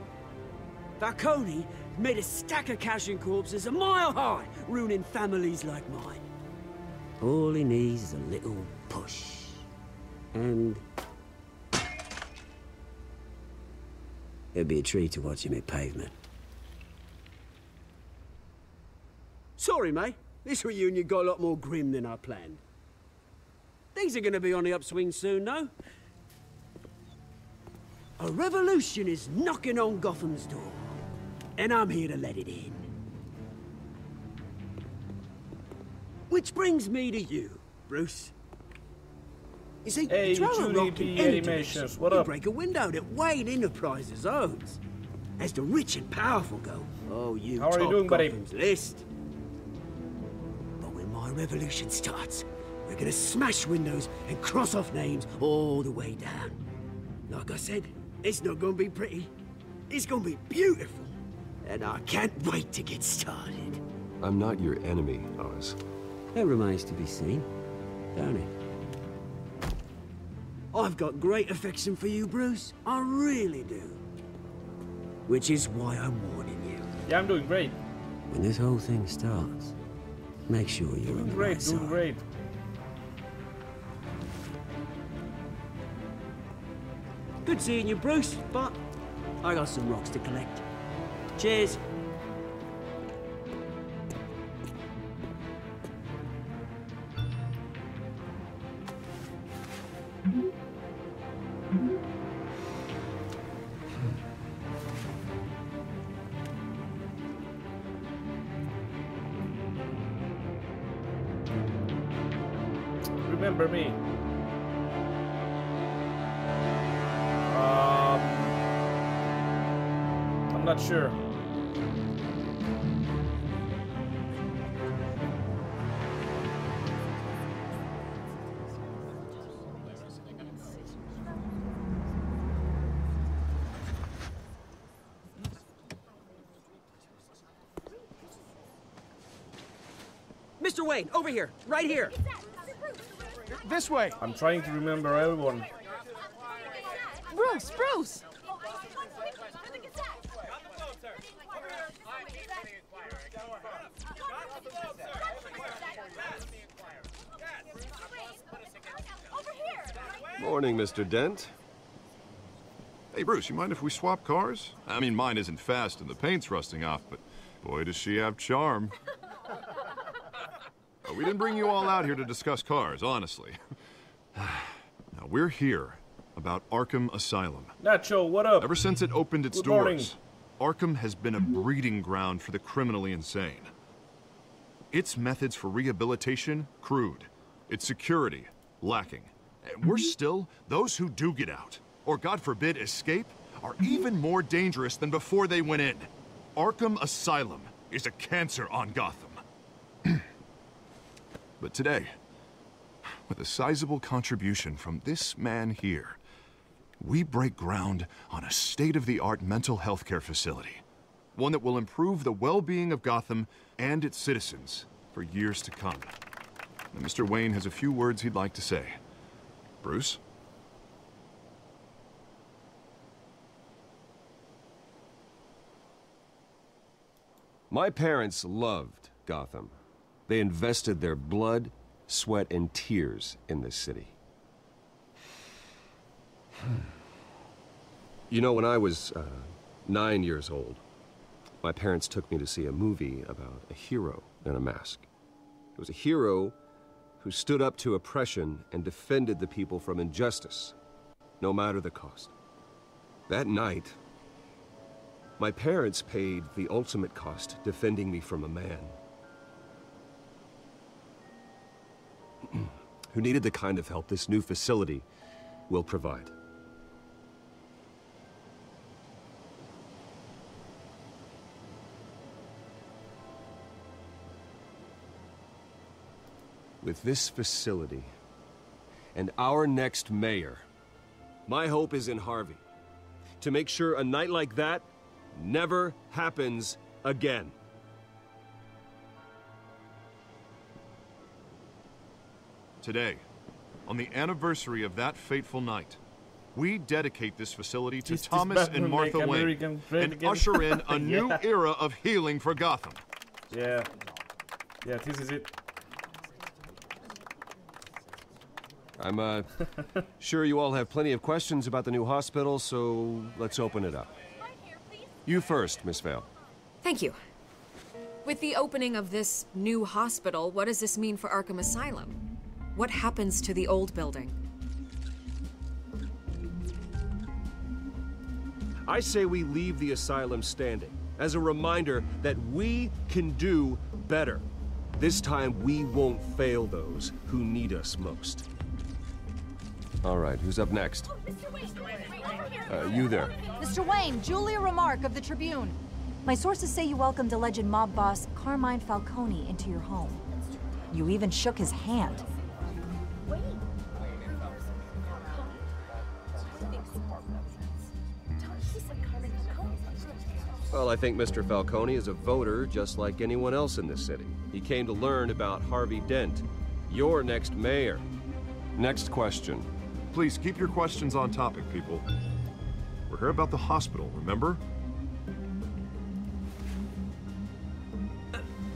Falcone made a stack of cash and corpses a mile high, ruining families like mine. All he needs is a little push. And... it'd be a treat to watch him hit pavement. Sorry, mate. This reunion got a lot more grim than I planned. Things are gonna be on the upswing soon, though. A revolution is knocking on Gotham's door. And I'm here to let it in. Which brings me to you, Bruce. You see, hey, throw a rock in any direction, what you up? break a window that Wayne Enterprises owns. As the rich and powerful go, oh, you How are top you doing, buddy? Gotham's list. But when my revolution starts, we're gonna smash windows and cross off names all the way down. Like I said, it's not gonna be pretty. It's gonna be beautiful. And I can't wait to get started. I'm not your enemy, Oz. That remains to be seen, don't it? I've got great affection for you, Bruce. I really do. Which is why I'm warning you. Yeah, I'm doing great. When this whole thing starts, make sure you're on the right side. Doing great. Good seeing you, Bruce, but I got some rocks to collect. Cheers. Remember me. not sure. Mr. Wayne, over here, right here. This way. I'm trying to remember everyone. Bruce, Bruce! Morning, Mr. Dent. Hey, Bruce, you mind if we swap cars? I mean, mine isn't fast and the paint's rusting off, but boy, does she have charm. We didn't bring you all out here to discuss cars, honestly. Now, we're here about Arkham Asylum. Nacho, what up? Ever since it opened its Good morning. doors, Arkham has been a breeding ground for the criminally insane. Its methods for rehabilitation, crude. Its security, lacking. And worse still, those who do get out, or God forbid escape, are even more dangerous than before they went in. Arkham Asylum is a cancer on Gotham. But today, with a sizable contribution from this man here, we break ground on a state-of-the-art mental health care facility. One that will improve the well-being of Gotham and its citizens for years to come. And Mr. Wayne has a few words he'd like to say. Bruce? My parents loved Gotham. They invested their blood, sweat, and tears in this city. You know, when I was 9 years old, my parents took me to see a movie about a hero in a mask. It was a hero who stood up to oppression and defended the people from injustice, no matter the cost. That night, my parents paid the ultimate cost defending me from a man who needed the kind of help this new facility will provide. With this facility and our next mayor, my hope is in Harvey, to make sure a night like that never happens again. Today, on the anniversary of that fateful night, we dedicate this facility to Thomas and Martha Wayne and usher in a new era of healing for Gotham. Yeah. Yeah, this is it. I'm sure you all have plenty of questions about the new hospital, so let's open it up. You first, Miss Vale. Thank you. With the opening of this new hospital, what does this mean for Arkham Asylum? What happens to the old building? I say we leave the asylum standing as a reminder that we can do better. This time we won't fail those who need us most. All right, who's up next? You there. Mr. Wayne, Julia Remark of the Tribune. My sources say you welcomed alleged mob boss Carmine Falcone into your home. You even shook his hand. Well, I think Mr. Falcone is a voter just like anyone else in this city. He came to learn about Harvey Dent, your next mayor. Next question. Please keep your questions on topic, people. We're here about the hospital, remember?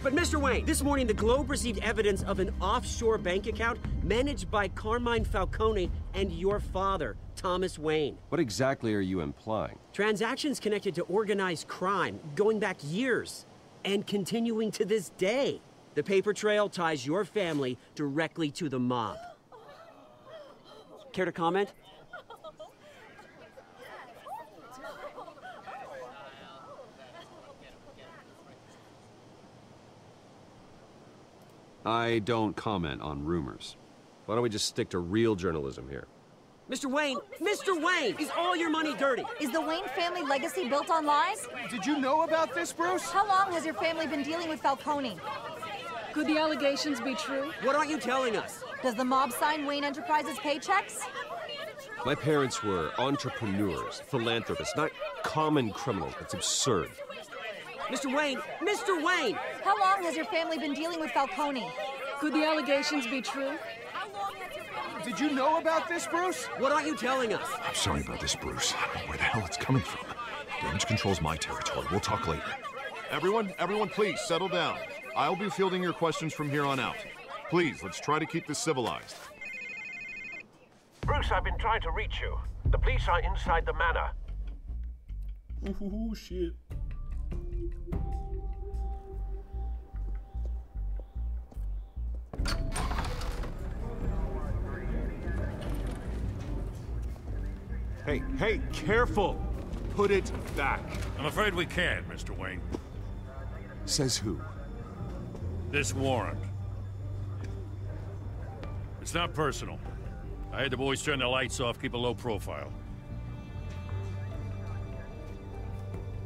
But Mr. Wayne, this morning the Globe received evidence of an offshore bank account managed by Carmine Falcone and your father, Thomas Wayne. What exactly are you implying? Transactions connected to organized crime, going back years, and continuing to this day. The paper trail ties your family directly to the mob. Care to comment? I don't comment on rumors. Why don't we just stick to real journalism here? Mr. Wayne! Mr. Wayne! Is all your money dirty? Is the Wayne family legacy built on lies? Did you know about this, Bruce? How long has your family been dealing with Falcone? Could the allegations be true? What aren't you telling us? Does the mob sign Wayne Enterprises paychecks? My parents were entrepreneurs, philanthropists, not common criminals. That's absurd. Mr. Wayne! Mr. Wayne! How long has your family been dealing with Falcone? Could the allegations be true? Did you know about this, Bruce? What aren't you telling us? I'm sorry about this, Bruce. I don't know where the hell it's coming from. Damage control's my territory. We'll talk later. Everyone, please, settle down. I'll be fielding your questions from here on out. Please, let's try to keep this civilized. Bruce, I've been trying to reach you. The police are inside the manor. Ooh, shit. Hey, careful! Put it back. I'm afraid we can't, Mr. Wayne. Says who? This warrant. It's not personal. I had the boys turn the lights off, keep a low profile.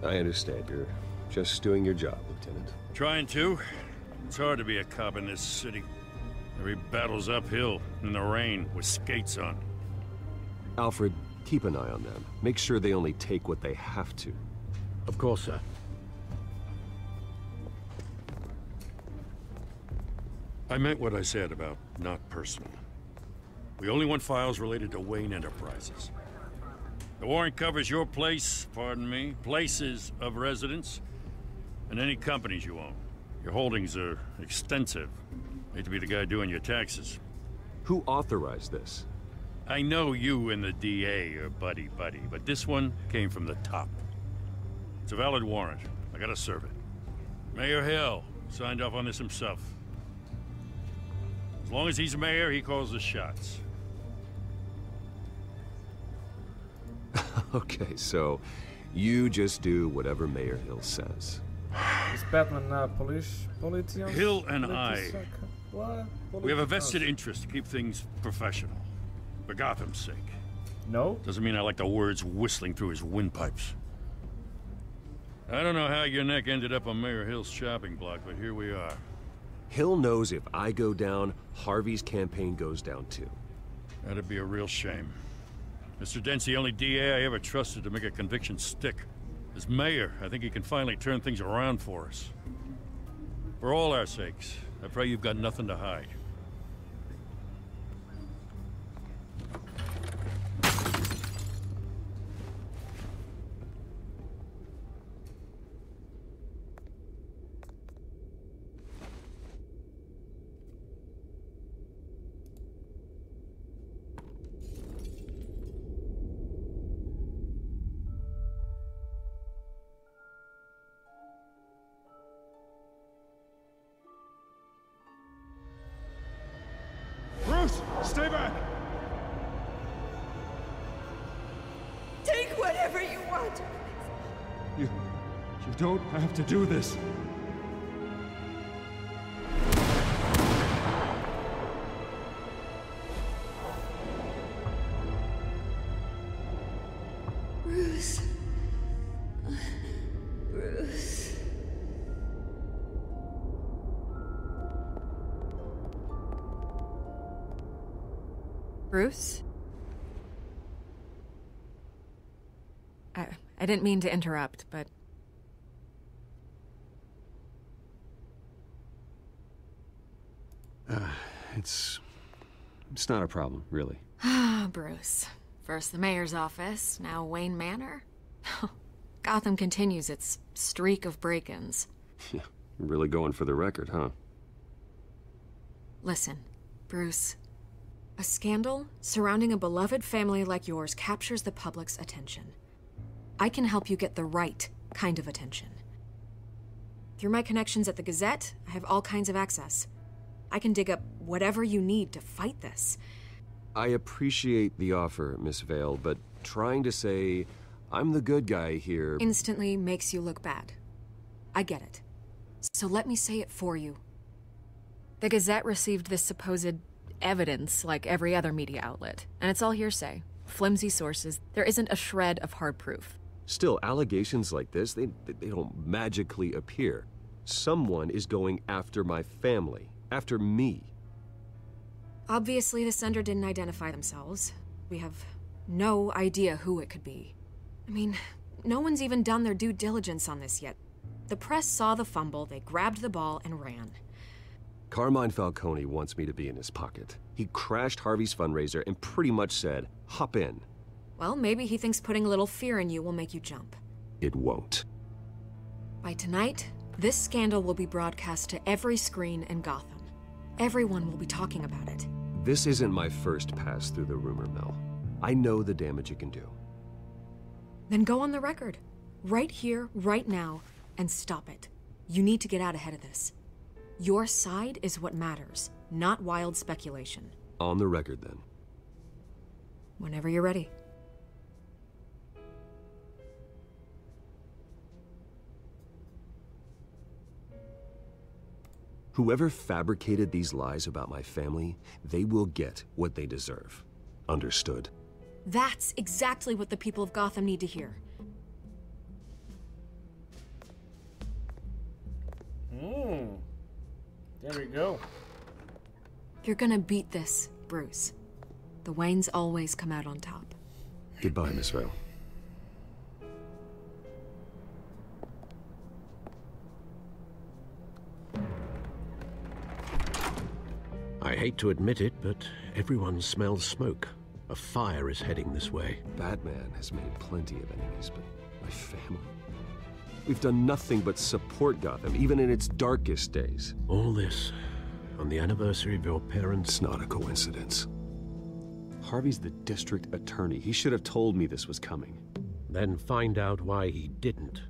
I understand. You're just doing your job, Lieutenant. Trying to. It's hard to be a cop in this city. Every battle's uphill, in the rain, with skates on. Alfred, keep an eye on them. Make sure they only take what they have to. Of course, sir. I meant what I said about not personal. We only want files related to Wayne Enterprises. The warrant covers your place, pardon me, places of residence, and any companies you own. Your holdings are extensive. Hate to be the guy doing your taxes. Who authorized this? I know you and the DA are buddy-buddy, but this one came from the top. It's a valid warrant. I gotta serve it. Mayor Hill signed off on this himself. As long as he's mayor, he calls the shots. Okay, so you just do whatever Mayor Hill says. Is Batman now politician? Hill and I, What? we have a vested interest to keep things professional. For Gotham's sake. No? Doesn't mean I like the words whistling through his windpipes. I don't know how your neck ended up on Mayor Hill's shopping block, but here we are. Hill knows if I go down, Harvey's campaign goes down too. That'd be a real shame. Mr. Dent's the only DA I ever trusted to make a conviction stick. As mayor, I think he can finally turn things around for us. For all our sakes, I pray you've got nothing to hide. Bruce, stay back! Take whatever you want. You don't have to do this. Bruce. Bruce. Bruce? I didn't mean to interrupt, but... It's not a problem, really. Ah, Bruce. First the mayor's office, now Wayne Manor. Gotham continues its streak of break-ins. Yeah, you're really going for the record, huh? Listen, Bruce. A scandal surrounding a beloved family like yours captures the public's attention. I can help you get the right kind of attention. Through my connections at the Gazette, I have all kinds of access. I can dig up whatever you need to fight this. I appreciate the offer, Miss Vale, but trying to say I'm the good guy here... instantly makes you look bad. I get it. So let me say it for you. The Gazette received this supposed evidence like every other media outlet, and it's all hearsay. flimsy sources. There isn't a shred of hard proof. Still, allegations like this, they don't magically appear. Someone is going after my family, after me. Obviously, the sender didn't identify themselves. We have no idea who it could be. I mean, no one's even done their due diligence on this yet. The press saw the fumble, they grabbed the ball and ran. Carmine Falcone wants me to be in his pocket. He crashed Harvey's fundraiser and pretty much said, hop in. Well, maybe he thinks putting a little fear in you will make you jump. It won't. By tonight, this scandal will be broadcast to every screen in Gotham. Everyone will be talking about it. This isn't my first pass through the rumor mill. I know the damage it can do. Then go on the record. Right here, right now, and stop it. You need to get out ahead of this. Your side is what matters, not wild speculation. On the record, then. Whenever you're ready. Whoever fabricated these lies about my family, they will get what they deserve. Understood? That's exactly what the people of Gotham need to hear. There we go. You're gonna beat this, Bruce. The Waynes always come out on top. Goodbye, Miss Vale. I hate to admit it, but everyone smells smoke. A fire is heading this way. Batman has made plenty of enemies, but my family? We've done nothing but support Gotham, even in its darkest days. All this on the anniversary of your parents'... It's not a coincidence. Harvey's the district attorney. He should have told me this was coming. Then find out why he didn't.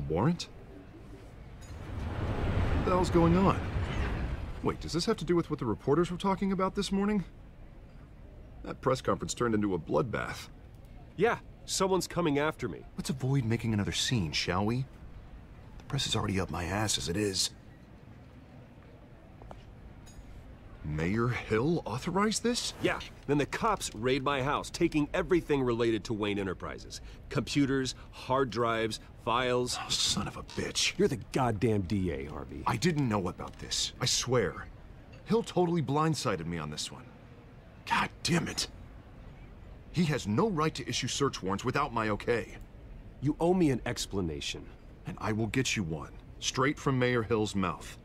Warrant? What the hell's going on? Wait, does this have to do with what the reporters were talking about this morning? That press conference turned into a bloodbath. Yeah, someone's coming after me. Let's avoid making another scene, shall we? The press is already up my ass as it is. Mayor Hill authorized this? Yeah, then the cops raid my house, taking everything related to Wayne Enterprises. Computers, hard drives, files. Oh, son of a bitch. You're the goddamn DA, Harvey. I didn't know about this. I swear. Hill totally blindsided me on this one. God damn it. He has no right to issue search warrants without my okay. You owe me an explanation. And I will get you one, straight from Mayor Hill's mouth.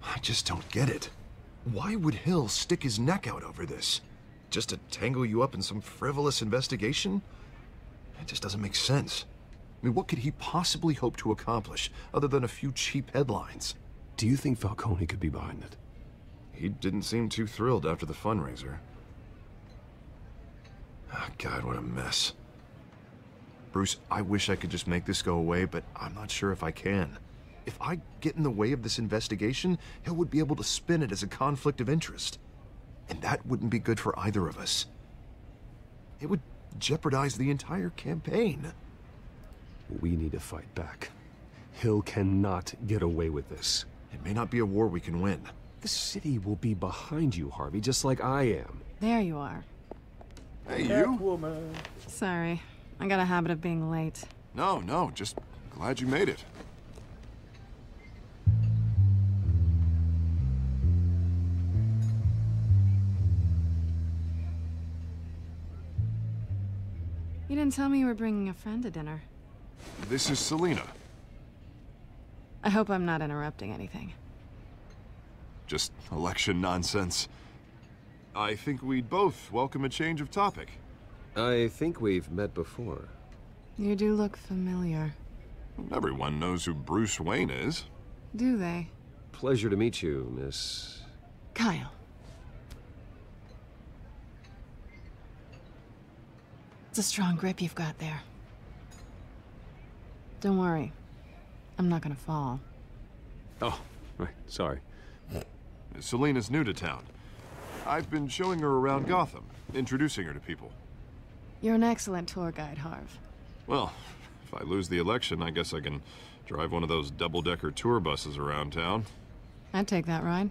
I just don't get it. Why would Hill stick his neck out over this? Just to tangle you up in some frivolous investigation? It just doesn't make sense. I mean, what could he possibly hope to accomplish other than a few cheap headlines? Do you think Falcone could be behind it? He didn't seem too thrilled after the fundraiser. Oh, God, what a mess. Bruce, I wish I could just make this go away, but I'm not sure if I can. If I get in the way of this investigation, Hill would be able to spin it as a conflict of interest. And that wouldn't be good for either of us. It would jeopardize the entire campaign. We need to fight back. Hill cannot get away with this. It may not be a war we can win. The city will be behind you, Harvey, just like I am. There you are. Hey, you? Woman. Sorry. I got a habit of being late. No, just glad you made it. You didn't tell me you were bringing a friend to dinner. This is Selina. I hope I'm not interrupting anything. Just election nonsense. I think we'd both welcome a change of topic. I think we've met before. You do look familiar. Everyone knows who Bruce Wayne is. Do they? Pleasure to meet you, Miss... Kyle. It's a strong grip you've got there. Don't worry. I'm not gonna fall. Oh, right. Sorry. Selina's new to town. I've been showing her around Gotham, introducing her to people. You're an excellent tour guide, Harv. Well, if I lose the election, I guess I can drive one of those double-decker tour buses around town. I'd take that ride.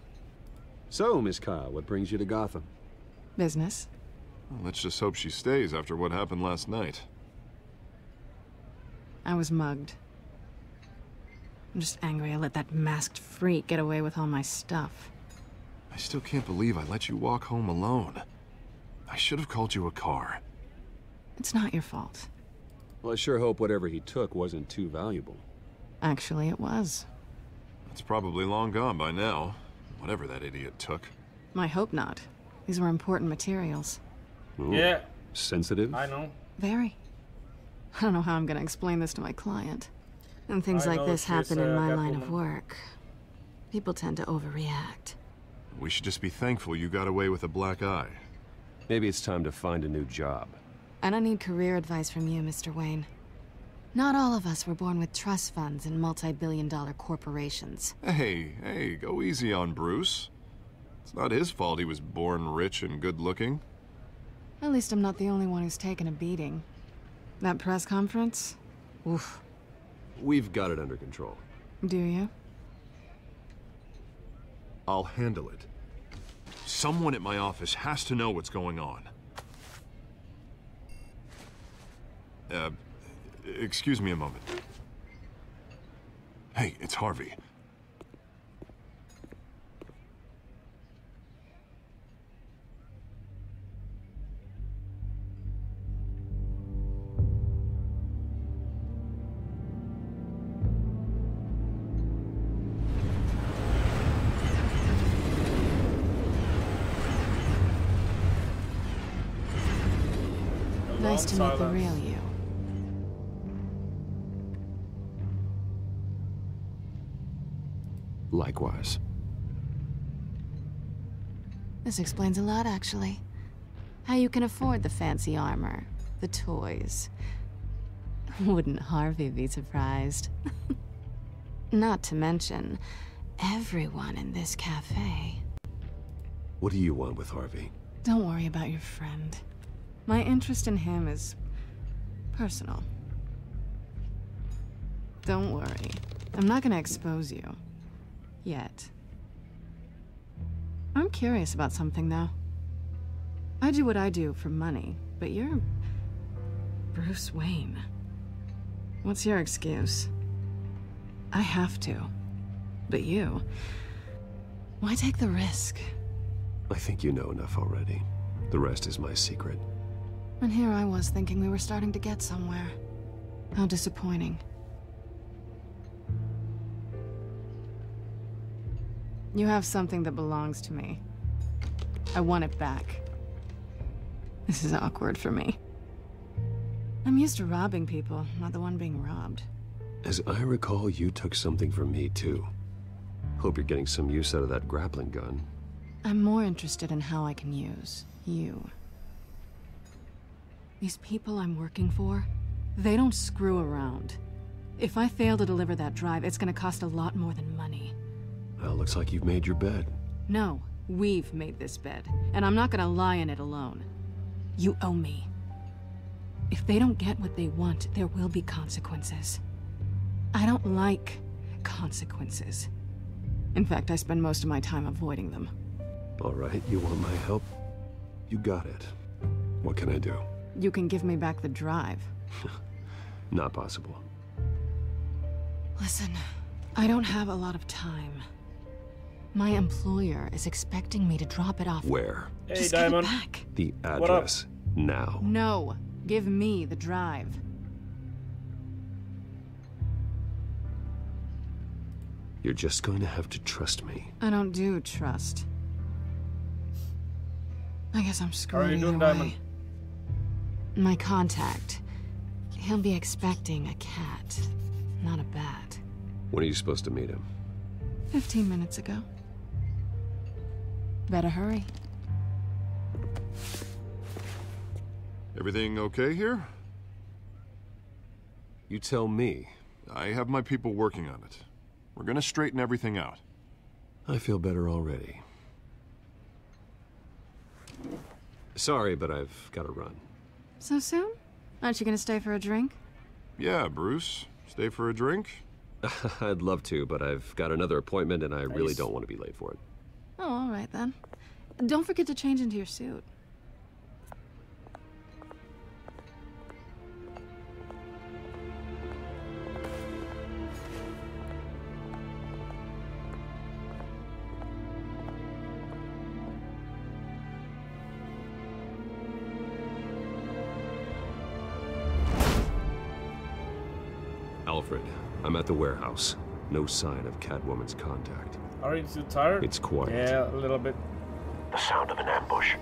So, Miss Kyle, what brings you to Gotham? Business. Well, let's just hope she stays after what happened last night. I was mugged. I'm just angry I let that masked freak get away with all my stuff. I still can't believe I let you walk home alone. I should have called you a car. It's not your fault. Well, I sure hope whatever he took wasn't too valuable. Actually, it was. It's probably long gone by now, whatever that idiot took. I hope not. These were important materials. Ooh, yeah. Sensitive? I know. Very. I don't know how I'm gonna explain this to my client. And things I like know this she's happen in my line Catwoman. of work. People tend to overreact. We should just be thankful you got away with a black eye. Maybe it's time to find a new job. I don't need career advice from you, Mr. Wayne. Not all of us were born with trust funds and multi-billion-dollar corporations. Hey, go easy on Bruce. It's not his fault he was born rich and good-looking. At least I'm not the only one who's taken a beating. That press conference? Oof. We've got it under control. Do you? I'll handle it. Someone at my office has to know what's going on. Excuse me a moment. Hey, it's Harvey. Nice to meet the real you. Likewise. This explains a lot, actually. How you can afford the fancy armor, the toys. Wouldn't Harvey be surprised? Not to mention, everyone in this cafe. What do you want with Harvey? Don't worry about your friend. My interest in him is personal. Don't worry. I'm not gonna expose you. Yet. I'm curious about something, though. I do what I do for money, but you're Bruce Wayne. What's your excuse? I have to. But you... why take the risk? I think you know enough already. The rest is my secret. And here I was thinking we were starting to get somewhere. How disappointing. You have something that belongs to me. I want it back. This is awkward for me. I'm used to robbing people, not the one being robbed. As I recall, you took something from me, too. Hope you're getting some use out of that grappling gun. I'm more interested in how I can use you. These people I'm working for, they don't screw around. If I fail to deliver that drive, it's gonna cost a lot more than money. Well, looks like you've made your bed. No, we've made this bed, and I'm not gonna lie in it alone. You owe me. If they don't get what they want, there will be consequences. I don't like consequences. In fact, I spend most of my time avoiding them. All right, you want my help? You got it. What can I do? You can give me back the drive. Not possible. Listen, I don't have a lot of time. My employer is expecting me to drop it off. Where? Hey, Just Diamond. give it back. The address. Now. No, give me the drive. You're just going to have to trust me. I don't do trust. I guess I'm How are screwed you either doing, way. Diamond? My contact. He'll be expecting a cat, not a bat. When are you supposed to meet him? 15 minutes ago. Better hurry. Everything okay here? You tell me. I have my people working on it. We're gonna straighten everything out. I feel better already. Sorry, but I've got to run. So soon? Aren't you gonna stay for a drink? Yeah, Bruce. Stay for a drink? I'd love to, but I've got another appointment and I really don't want to be late for it. Oh, all right then. Don't forget to change into your suit. Alfred, I'm at the warehouse. No sign of Catwoman's contact. Are you too tired? It's quiet. Yeah, a little bit. The sound of an ambush.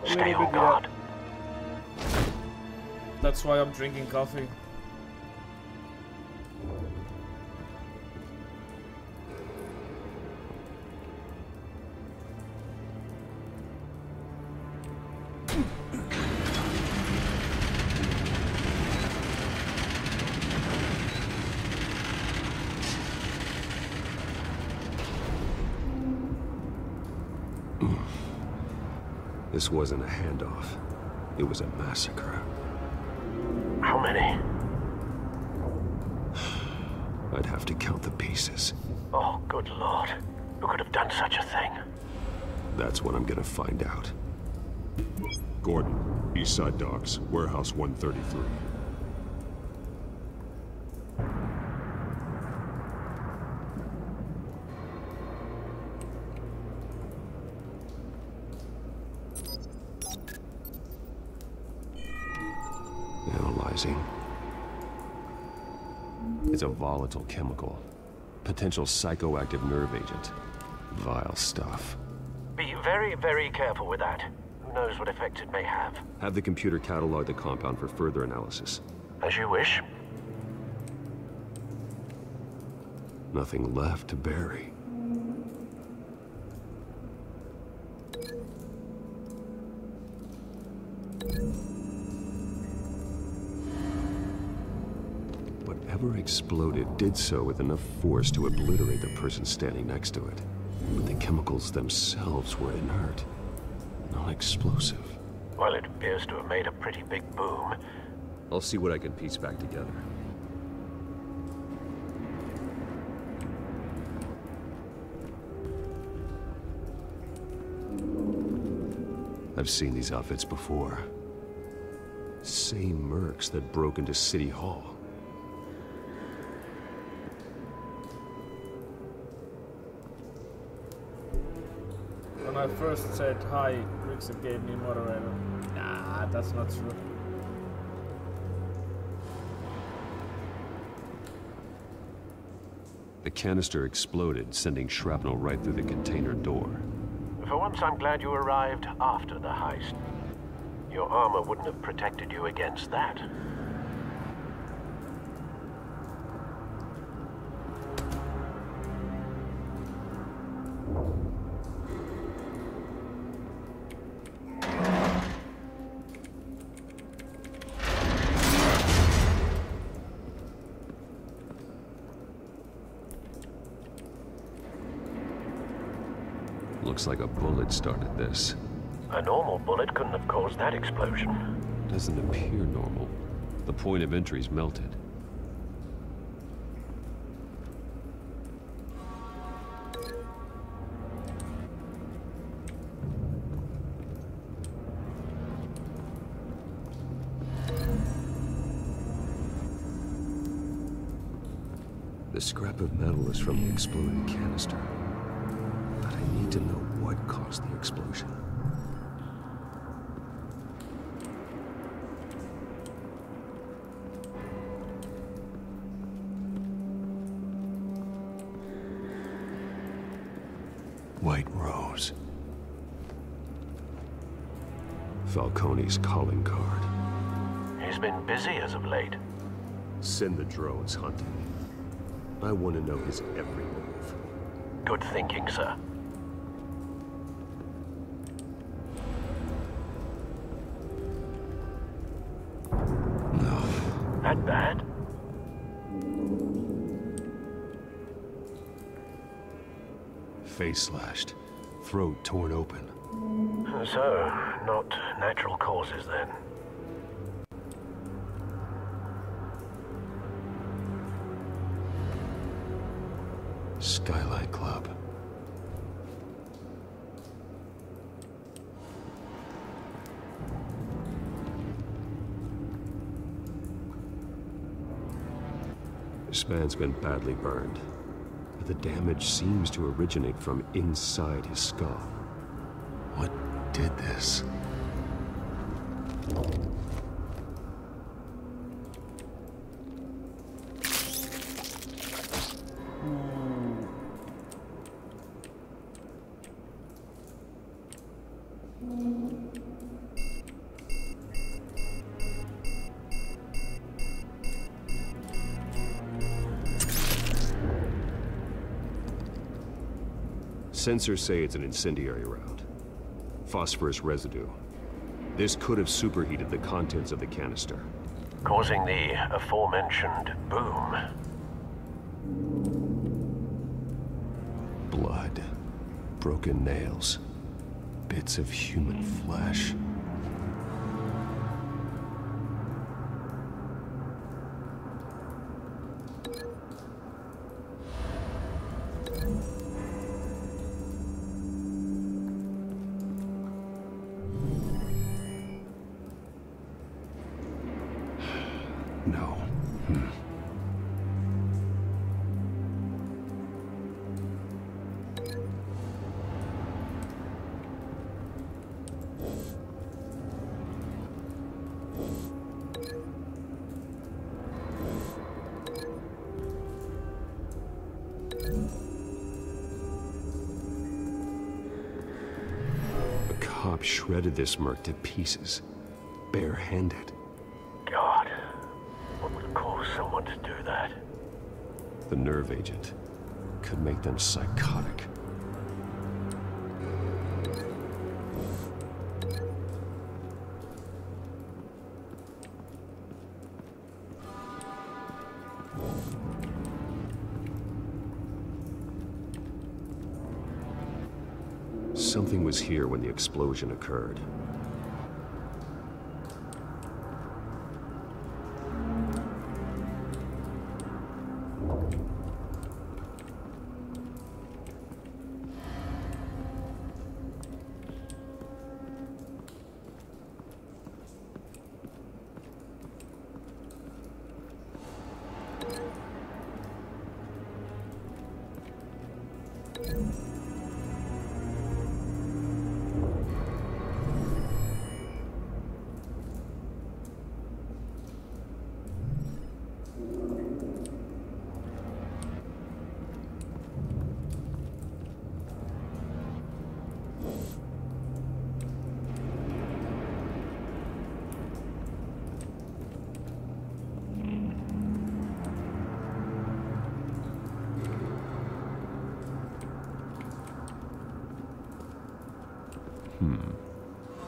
A Stay little on bit, guard. Yeah. That's why I'm drinking coffee. This wasn't a handoff. It was a massacre. How many? I'd have to count the pieces. Oh, good Lord. Who could have done such a thing? That's what I'm gonna find out. Gordon, East Side Docks, Warehouse 133. Analyzing. It's a volatile chemical. Potential psychoactive nerve agent. Vile stuff. Be very, very careful with that. Who knows what effects it may have. Have the computer catalog the compound for further analysis. As you wish. Nothing left to bury. Whatever exploded did so with enough force to obliterate the person standing next to it. But the chemicals themselves were inert, not explosive. Well, it appears to have made a pretty big boom. I'll see what I can piece back together. I've seen these outfits before. Same mercs that broke into City Hall. When I first said hi, RicZa gave me moderator. Nah, that's not true. The canister exploded, sending shrapnel right through the container door. For once, I'm glad you arrived after the heist. Your armor wouldn't have protected you against that. Looks like a bullet started this. A normal bullet couldn't have caused that explosion. Doesn't appear normal. The point of entry's melted. The scrap of metal is from the exploded canister. But I need to know what caused the explosion. White Rose. Falcone's calling card. He's been busy as of late. Send the drones hunting. I want to know his every move. Good thinking, sir. No. That bad? Face slashed. Throat torn open. So, Not natural causes, then. Skylight Club. This man's been badly burned, but the damage seems to originate from inside his skull. What did this? Sensors say it's an incendiary round. Phosphorus residue. This could have superheated the contents of the canister, causing the aforementioned boom. Blood. Broken nails. Bits of human flesh. No. A cop shredded this merc to pieces, barehanded. God, what would cause someone to do that? The nerve agent could make them psychotic. Something was here when the explosion occurred.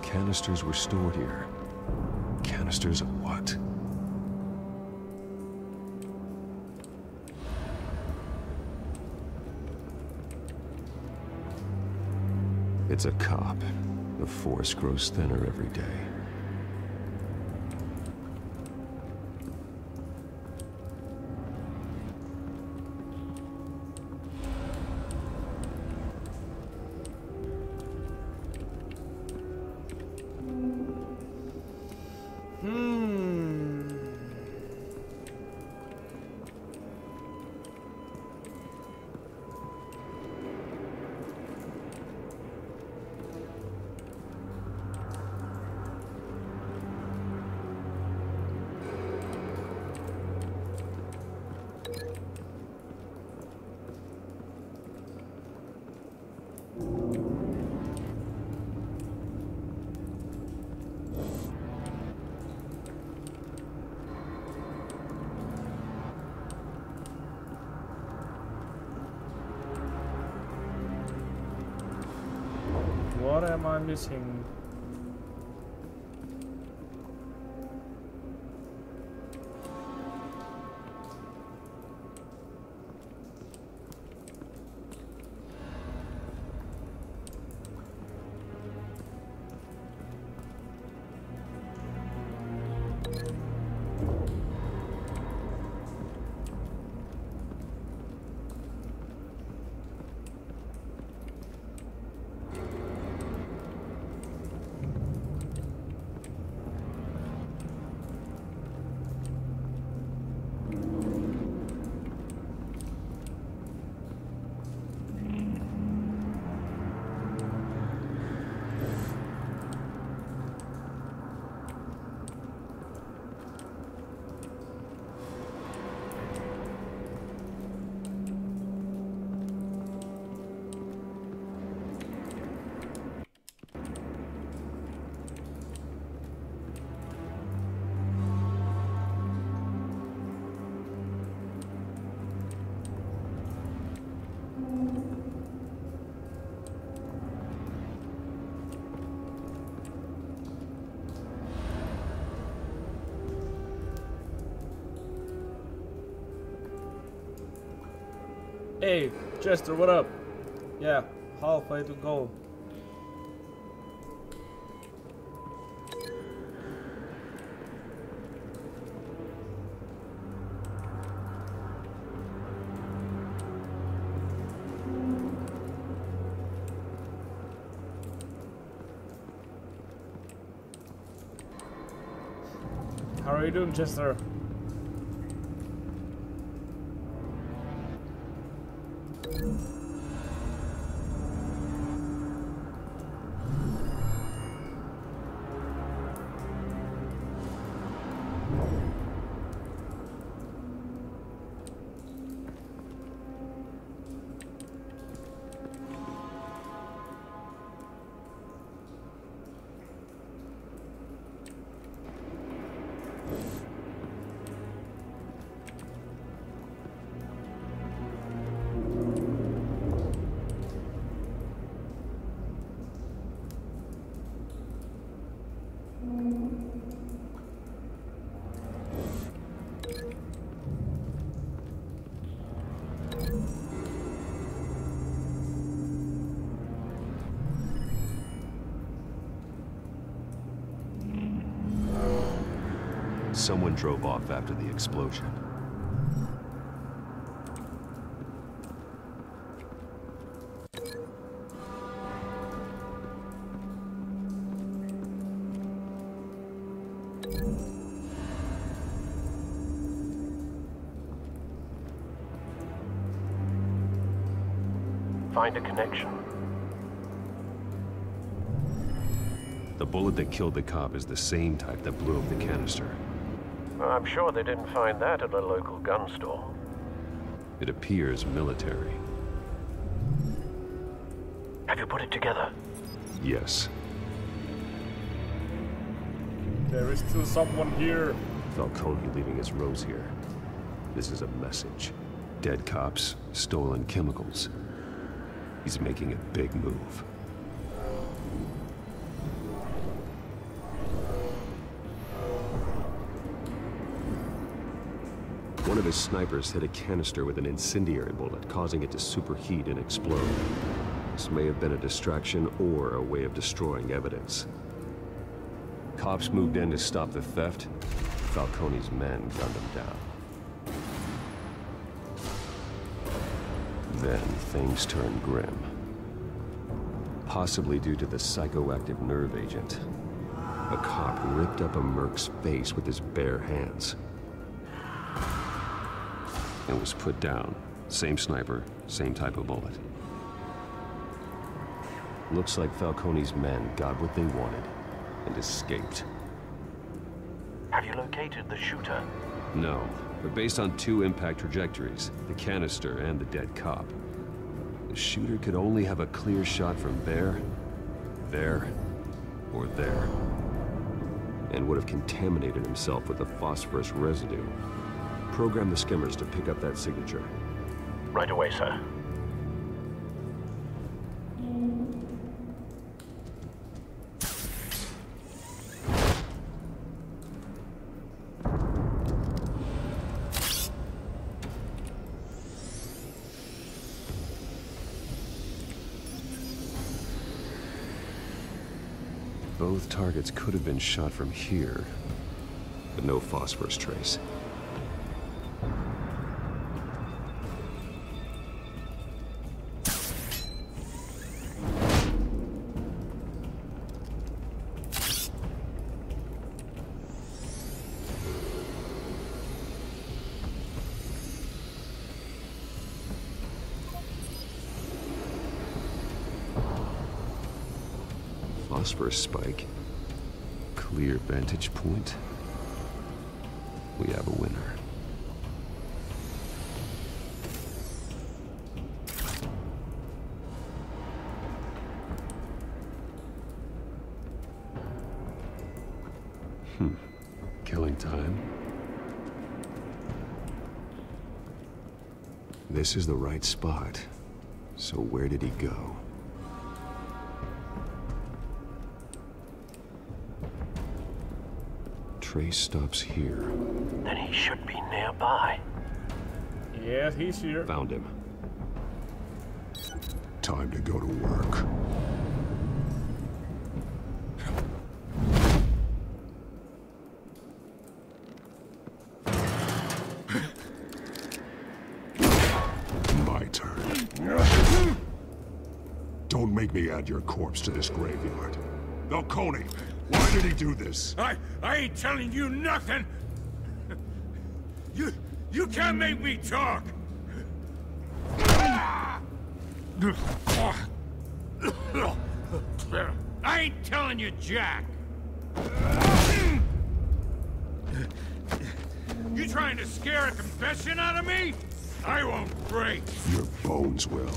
Canisters were stored here. Canisters of what? It's a cop. The force grows thinner every day. What am I missing? Hey, Chester, what up? Yeah, halfway to go. How are you doing, Chester? Someone drove off after the explosion. Find a connection. The bullet that killed the cop is the same type that blew up the canister. I'm sure they didn't find that at a local gun store. It appears military. Have you put it together? Yes. There is still someone here. Falcone leaving his rose here. This is a message. Dead cops, stolen chemicals. He's making a big move. One of his snipers hit a canister with an incendiary bullet, causing it to superheat and explode. This may have been a distraction or a way of destroying evidence. Cops moved in to stop the theft. Falcone's men gunned him down. Then things turned grim. Possibly due to the psychoactive nerve agent. A cop ripped up a merc's face with his bare hands. And was put down. Same sniper, same type of bullet. Looks like Falcone's men got what they wanted and escaped. Have you located the shooter? No, but based on two impact trajectories, the canister and the dead cop, the shooter could only have a clear shot from there, or there, and would have contaminated himself with the phosphorus residue. Program the skimmers to pick up that signature. Right away, sir. Both targets could have been shot from here, but no phosphorus trace. Phosphorus spike. Clear vantage point. We have a winner. Killing time. This is the right spot. So where did he go? Trace stops here. Then he should be nearby. Yeah, he's here. Found him. Time to go to work. My turn. Don't make me add your corpse to this graveyard. Falcone, why did he do this? I ain't telling you nothing! You can't make me talk! I ain't telling you, Jack! You trying to scare a confession out of me? I won't break! Your bones will.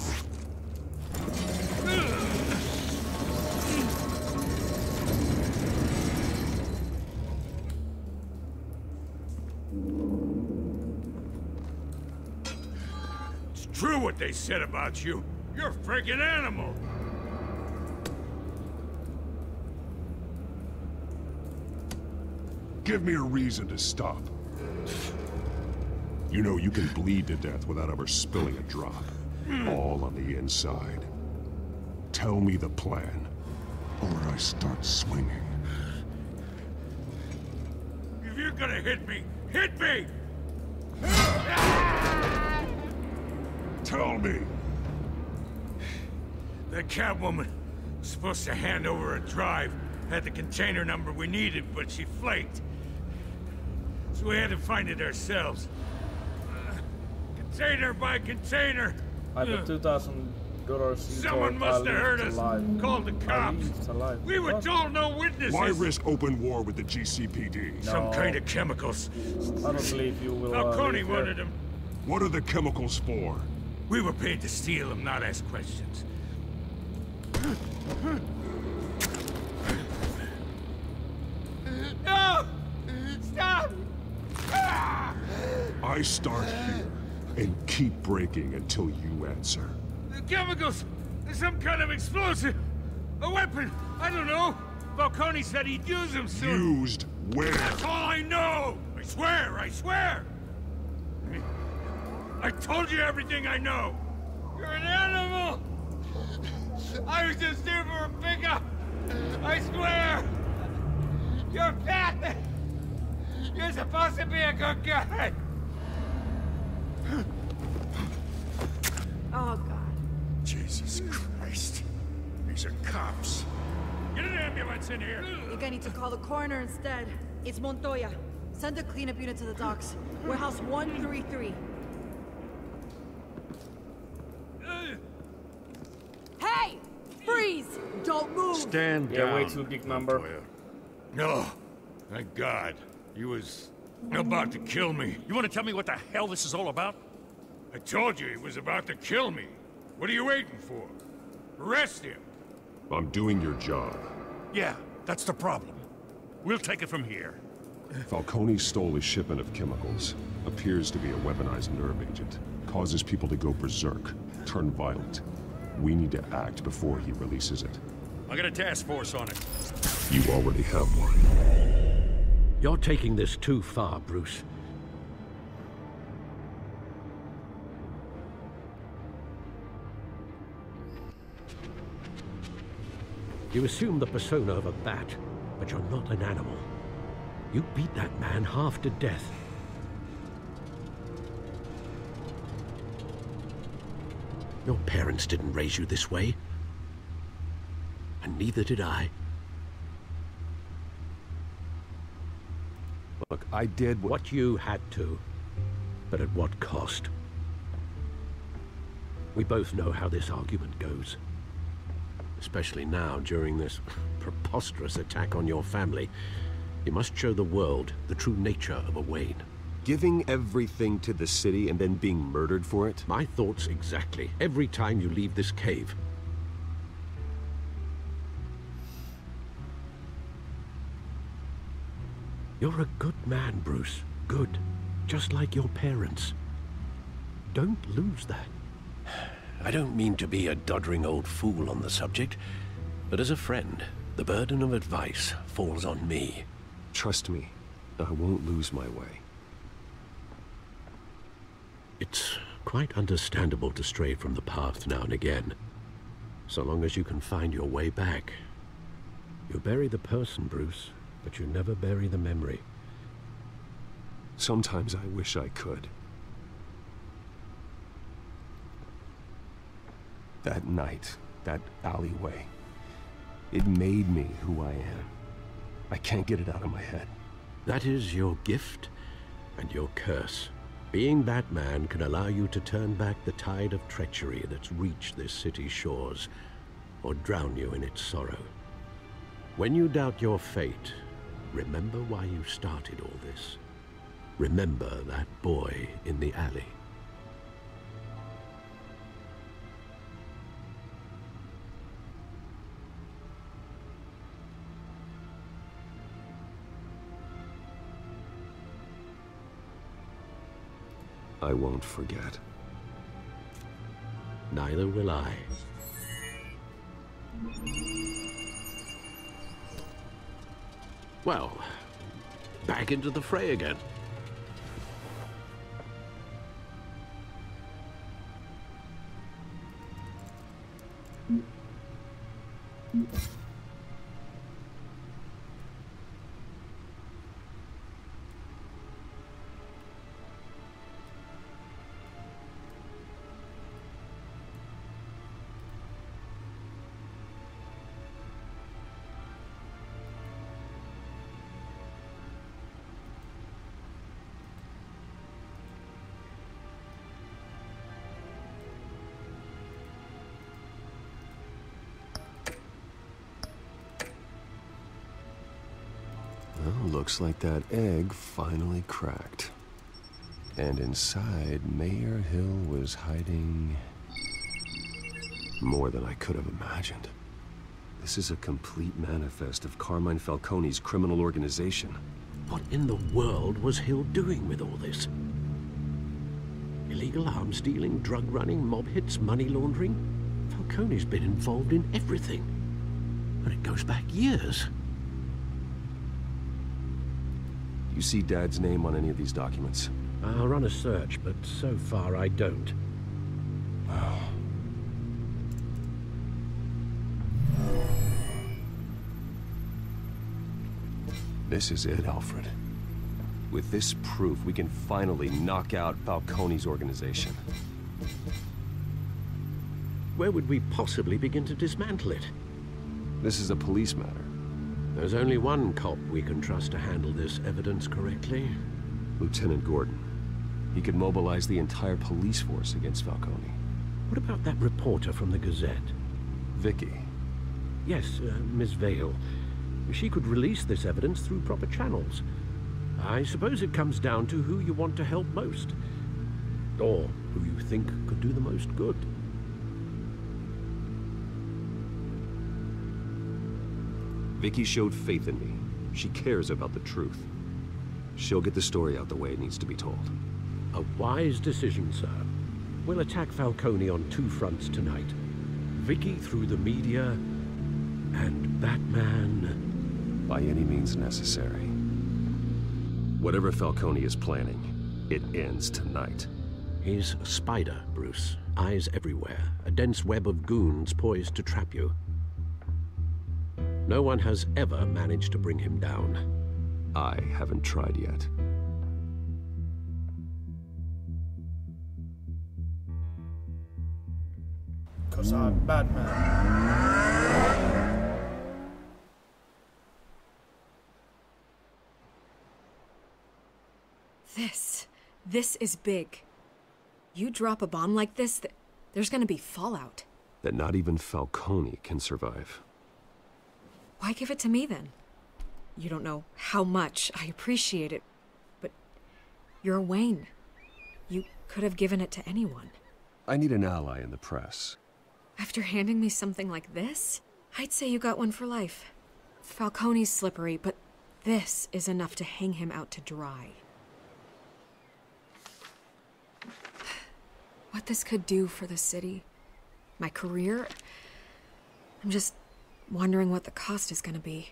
It's true what they said about you. You're a freaking animal! Give me a reason to stop. You know you can bleed to death without ever spilling a drop. All on the inside. Tell me the plan, or I start swinging. If you're gonna hit me, hit me! Tell me! The Catwoman was supposed to hand over a drive, had the container number we needed, but she flaked. So we had to find it ourselves. Container by container. I put $2,000 in. Someone must have heard us. Called the cops. We were told no witnesses. Why risk open war with the GCPD? No. Some kind of chemicals. I don't believe you will. Falcone wanted them. What are the chemicals for? We were paid to steal them, not ask questions. No! Stop! I start here and keep breaking until you answer. The chemicals! Some kind of explosive! A weapon! I don't know! Falcone said he'd use them soon! Used where? That's all I know! I swear! I swear! I told you everything I know! You're an animal! I was just here for a pickup! I swear! You're fat! You're supposed to be a good guy! Oh, God. Jesus Christ. These are cops. Get an ambulance in here! I think I need to call the coroner instead. It's Montoya. Send a cleanup unit to the docks. Warehouse 133. Hey! Freeze! Don't move! Stand down. down. Way too big number. No. Thank God. He was about to kill me. You want to tell me what the hell this is all about? I told you he was about to kill me. What are you waiting for? Arrest him. I'm doing your job. Yeah, that's the problem. We'll take it from here. Falcone stole a shipment of chemicals. Appears to be a weaponized nerve agent. Causes people to go berserk, turn violent. We need to act before he releases it. I got a task force on it. You already have one. You're taking this too far, Bruce. You assume the persona of a bat, but you're not an animal. You beat that man half to death. Your parents didn't raise you this way. And neither did I. Look, I did what you had to, but at what cost? We both know how this argument goes. Especially now, during this preposterous attack on your family. You must show the world the true nature of a Wayne. Giving everything to the city and then being murdered for it? My thoughts exactly. Every time you leave this cave. You're a good man, Bruce. Good. Just like your parents. Don't lose that. I don't mean to be a doddering old fool on the subject, but as a friend, the burden of advice falls on me. Trust me, I won't lose my way. It's quite understandable to stray from the path now and again. So long as you can find your way back. You bury the person, Bruce, but you never bury the memory. Sometimes I wish I could. That night, that alleyway, it made me who I am. I can't get it out of my head. That is your gift and your curse. Being Batman can allow you to turn back the tide of treachery that's reached this city's shores, or drown you in its sorrow. When you doubt your fate, remember why you started all this. Remember that boy in the alley. I won't forget. Neither will I. Well, back into the fray again. Looks like that egg finally cracked. And inside, Mayor Hill was hiding more than I could have imagined. This is a complete manifest of Carmine Falcone's criminal organization. What in the world was Hill doing with all this? Illegal arms dealing, drug running, mob hits, money laundering? Falcone's been involved in everything. And it goes back years. You see Dad's name on any of these documents? I'll run a search, but so far I don't. This is it, Alfred. With this proof, we can finally knock out Falcone's organization. Where would we possibly begin to dismantle it? This is a police matter. There's only one cop we can trust to handle this evidence correctly. Lieutenant Gordon. He could mobilize the entire police force against Falcone. What about that reporter from the Gazette? Vicky. Yes, Miss Vale. She could release this evidence through proper channels. I suppose it comes down to who you want to help most. Or who you think could do the most good. Vicky showed faith in me. She cares about the truth. She'll get the story out the way it needs to be told. A wise decision, sir. We'll attack Falcone on two fronts tonight. Vicky through the media, and Batman... by any means necessary. Whatever Falcone is planning, it ends tonight. He's a spider, Bruce. Eyes everywhere. A dense web of goons poised to trap you. No one has ever managed to bring him down. I haven't tried yet. Because I'm Batman. This is big. You drop a bomb like this, there's gonna be fallout. That not even Falcone can survive. Why give it to me, then? You don't know how much I appreciate it, but you're Wayne. You could have given it to anyone. I need an ally in the press. After handing me something like this, I'd say you got one for life. Falcone's slippery, but this is enough to hang him out to dry. What this could do for the city, my career, I'm just wondering what the cost is gonna be.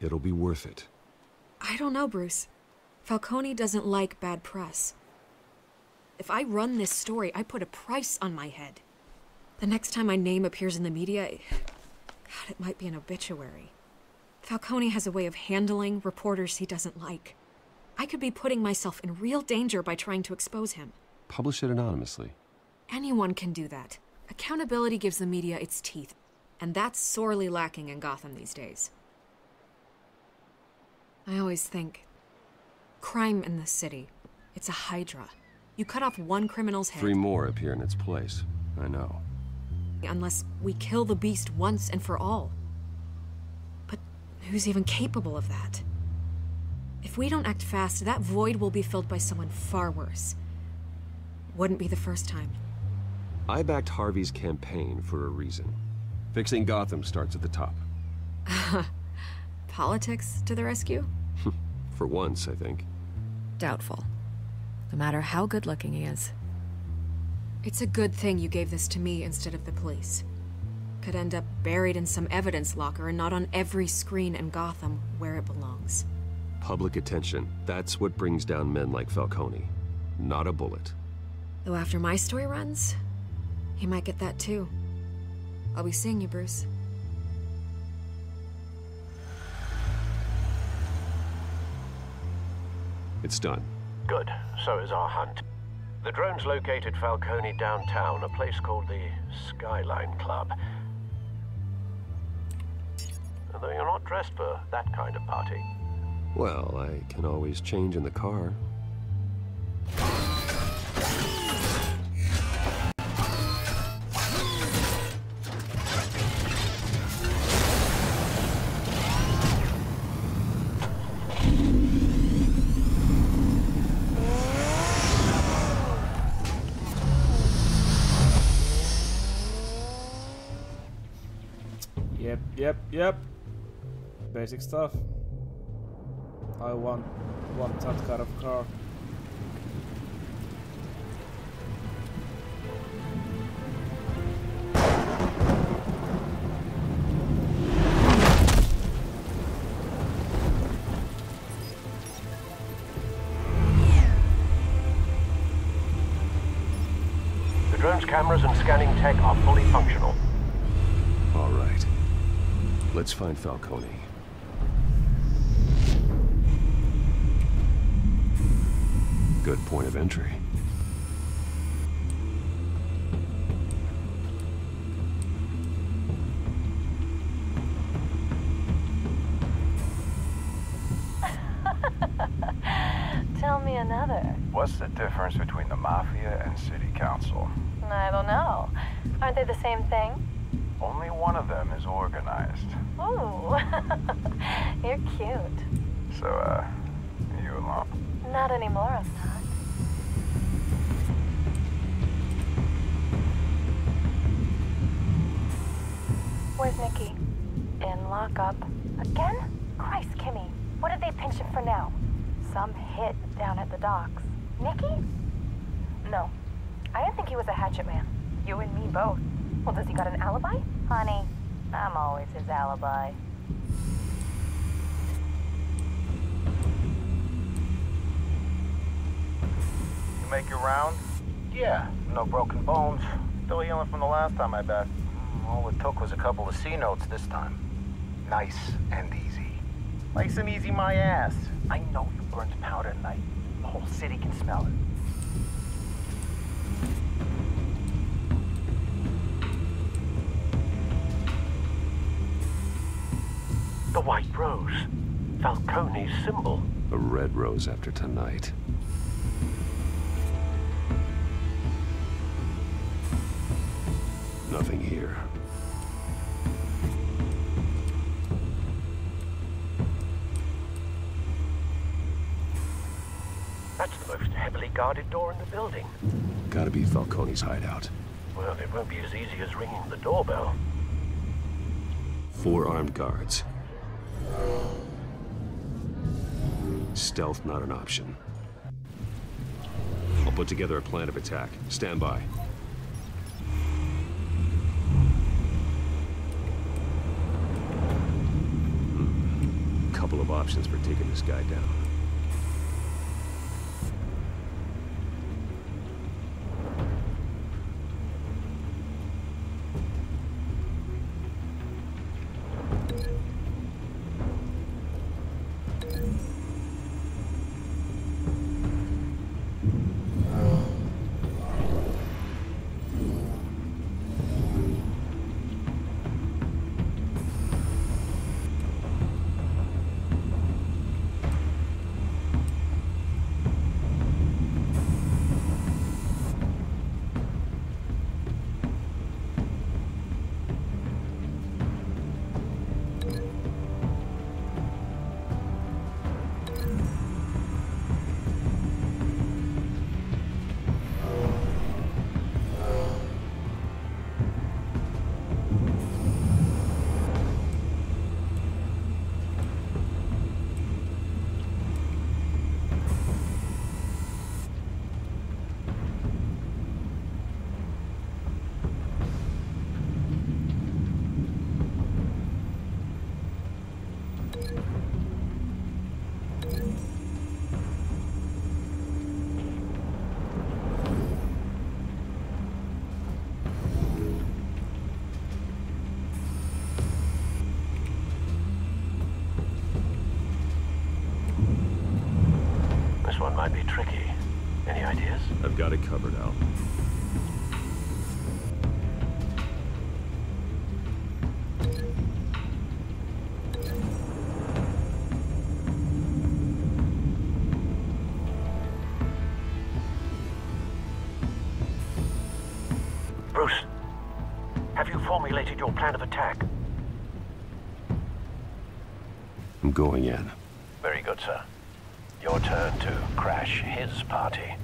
It'll be worth it. I don't know, Bruce. Falcone doesn't like bad press. If I run this story, I put a price on my head. The next time my name appears in the media, God, it might be an obituary. Falcone has a way of handling reporters he doesn't like. I could be putting myself in real danger by trying to expose him. Publish it anonymously. Anyone can do that. Accountability gives the media its teeth, and that's sorely lacking in Gotham these days. I always think, crime in this city, it's a hydra. You cut off one criminal's head... 3 more appear in its place. I know. Unless we kill the beast once and for all. But who's even capable of that? If we don't act fast, that void will be filled by someone far worse. Wouldn't be the first time. I backed Harvey's campaign for a reason. Fixing Gotham starts at the top. Politics to the rescue? For once, I think. Doubtful. No matter how good-looking he is. It's a good thing you gave this to me instead of the police. Could end up buried in some evidence locker and not on every screen in Gotham where it belongs. Public attention. That's what brings down men like Falcone. Not a bullet. Though after my story runs, he might get that too. I'll be seeing you, Bruce. It's done. Good. So is our hunt. The drone's located Falcone downtown, a place called the Skyline Club. Although you're not dressed for that kind of party. Well, I can always change in the car. Yep. Basic stuff. I want that kind of car. The drone's cameras and scanning tech are fully functional. All right. Let's find Falcone. Good point of entry. Tell me another. What's the difference between the Mafia and City Council? I don't know. Aren't they the same thing? Only one of them is organized. Ooh, you're cute. So, you alone? Not anymore, I'm not. Where's Nicky? In lockup. Again? Christ, Kimmy. What did they pinch him for now? Some hit down at the docks. Nicky? No. I didn't think he was a hatchet man. You and me both. Well, does he got an alibi? Honey, I'm always his alibi. You make your round? Yeah, no broken bones. Still healing from the last time, I bet. All it took was a couple of C notes this time. Nice and easy. Nice and easy my ass. I know you burned powder at night. The whole city can smell it. The white rose. Falcone's symbol. A red rose after tonight. Nothing here. That's the most heavily guarded door in the building. Gotta be Falcone's hideout. Well, it won't be as easy as ringing the doorbell. 4 armed guards. Stealth not an option. I'll put together a plan of attack. Stand by. Couple of options for taking this guy down. be tricky. Any ideas? I've got it covered, Al. Bruce, have you formulated your plan of attack? I'm going in. Very good, sir. Your turn to crash his party.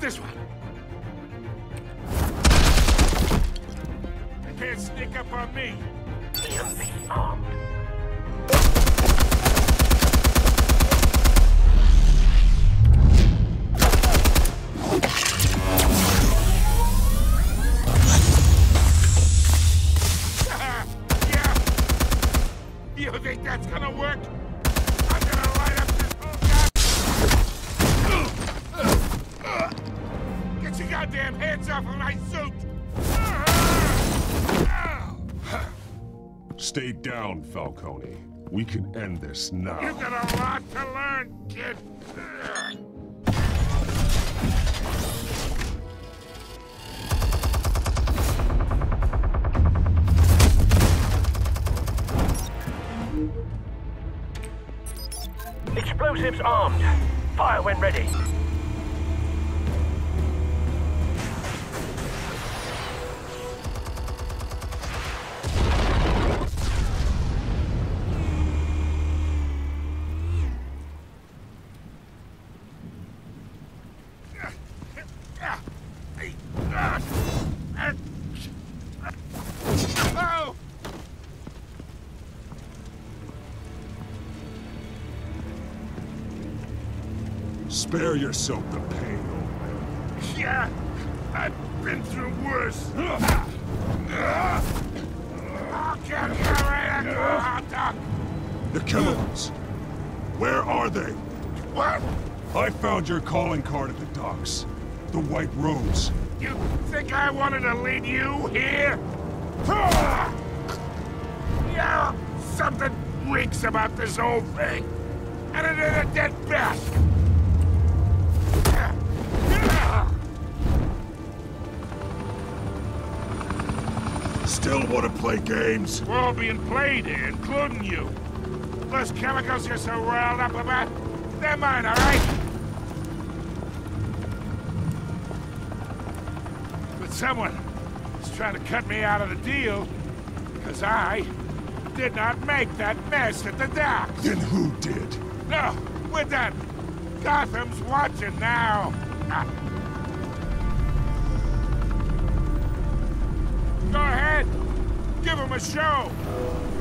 This one. They can't sneak up on me. Even be armed. Yeah. You think that's gonna work? I'm gonna light up this whole Get your goddamn hands off of my suit! Stay down, Falcone. We can end this now. You've got a lot to learn, kid. Explosives armed. Fire when ready. Spare yourself the pain, old man. Yeah, I've been through worse. I'll get you right after a hot dog. The chemicals. Where are they? What? I found your calling card at the docks. The White Rose. You think I wanted to lead you here? Yeah, something reeks about this whole thing. And it is a dead best. Still want to play games? We're all being played here, including you. Those chemicals you're so riled up about, they're mine, all right? But someone is trying to cut me out of the deal because I did not make that mess at the docks. Then who did? No, we're done. Gotham's watching now. Go ahead. Give them a show.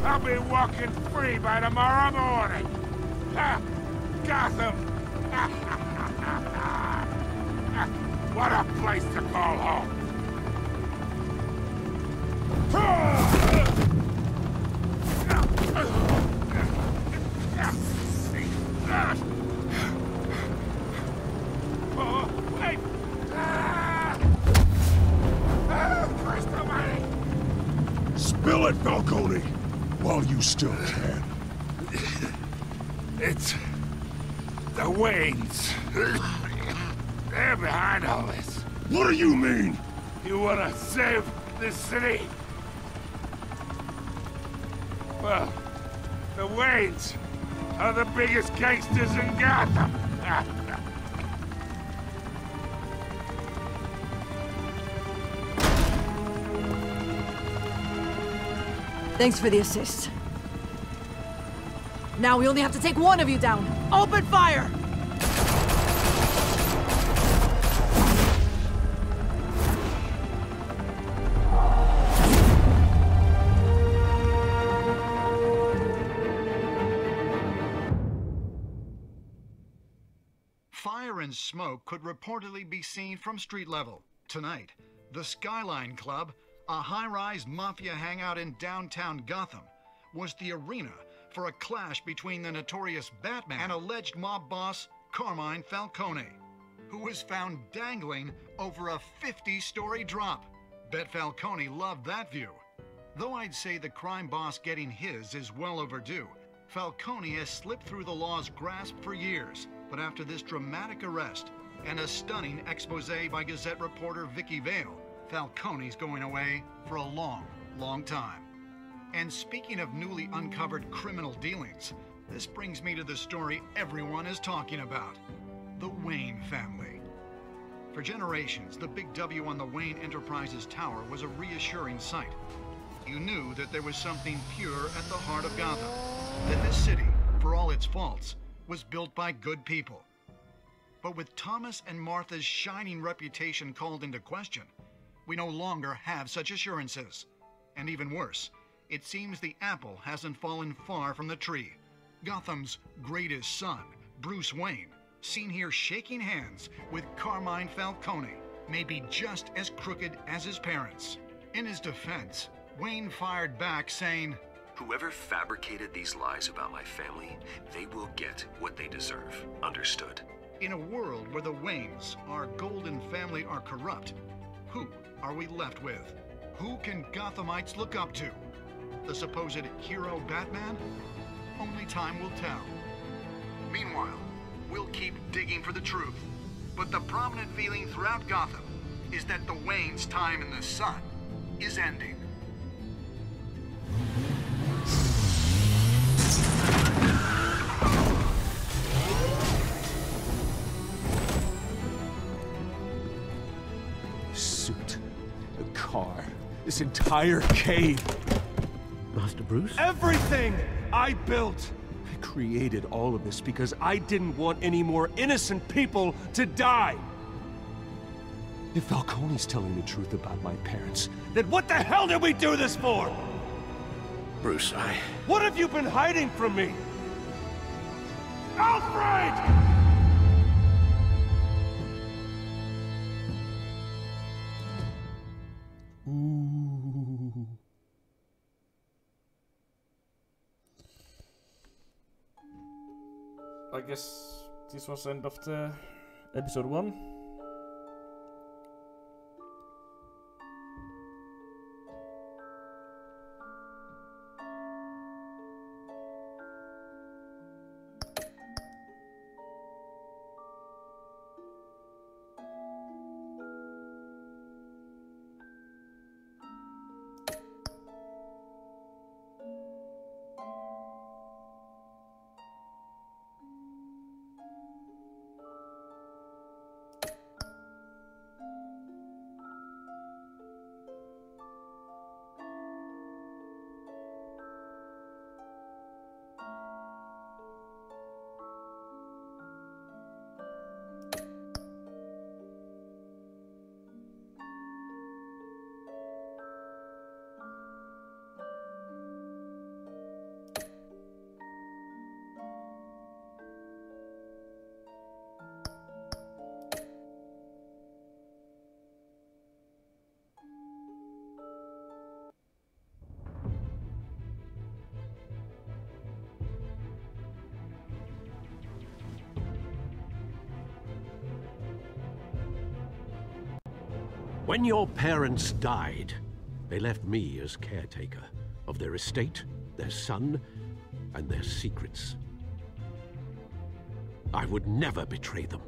I'll be walking free by tomorrow morning. Ha! Gotham! What a place to call home. Oh, wait! Christ almighty! Spill it, Falcone, while you still can. It's the Waynes. They're behind all this. What do you mean? You wanna save this city? Well, the Waynes are the biggest gangsters in Gotham. Thanks for the assist. Now we only have to take one of you down. Open fire! Fire and smoke could reportedly be seen from street level. Tonight, the Skyline Club, a high-rise mafia hangout in downtown Gotham, was the arena for a clash between the notorious Batman and alleged mob boss Carmine Falcone, who was found dangling over a 50-story drop. Bet Falcone loved that view. Though I'd say the crime boss getting his is well overdue, Falcone has slipped through the law's grasp for years. But after this dramatic arrest and a stunning expose by Gazette reporter Vicky Vale, Falcone's going away for a long, long time. And speaking of newly uncovered criminal dealings, this brings me to the story everyone is talking about: the Wayne family. For generations, the big W on the Wayne Enterprises Tower was a reassuring sight. You knew that there was something pure at the heart of Gotham, that this city, for all its faults, was built by good people. But with Thomas and Martha's shining reputation called into question, we no longer have such assurances. And even worse, it seems the apple hasn't fallen far from the tree. Gotham's greatest son, Bruce Wayne, seen here shaking hands with Carmine Falcone, may be just as crooked as his parents. In his defense, Wayne fired back saying, "Whoever fabricated these lies about my family, they will get what they deserve. Understood?" In a world where the Waynes, our golden family, are corrupt, who are we left with? Who can Gothamites look up to? The supposed hero Batman? Only time will tell. Meanwhile, we'll keep digging for the truth. But the prominent feeling throughout Gotham is that the Waynes' time in the sun is ending. Suit, the car, this entire cave. Master Bruce? Everything I built. I created all of this because I didn't want any more innocent people to die. If Falcone's telling the truth about my parents, then what the hell did we do this for? Bruce, What have you been hiding from me? Alfred! Ooh. I guess this was end of the episode 1. When your parents died, they left me as caretaker of their estate, their son, and their secrets. I would never betray them.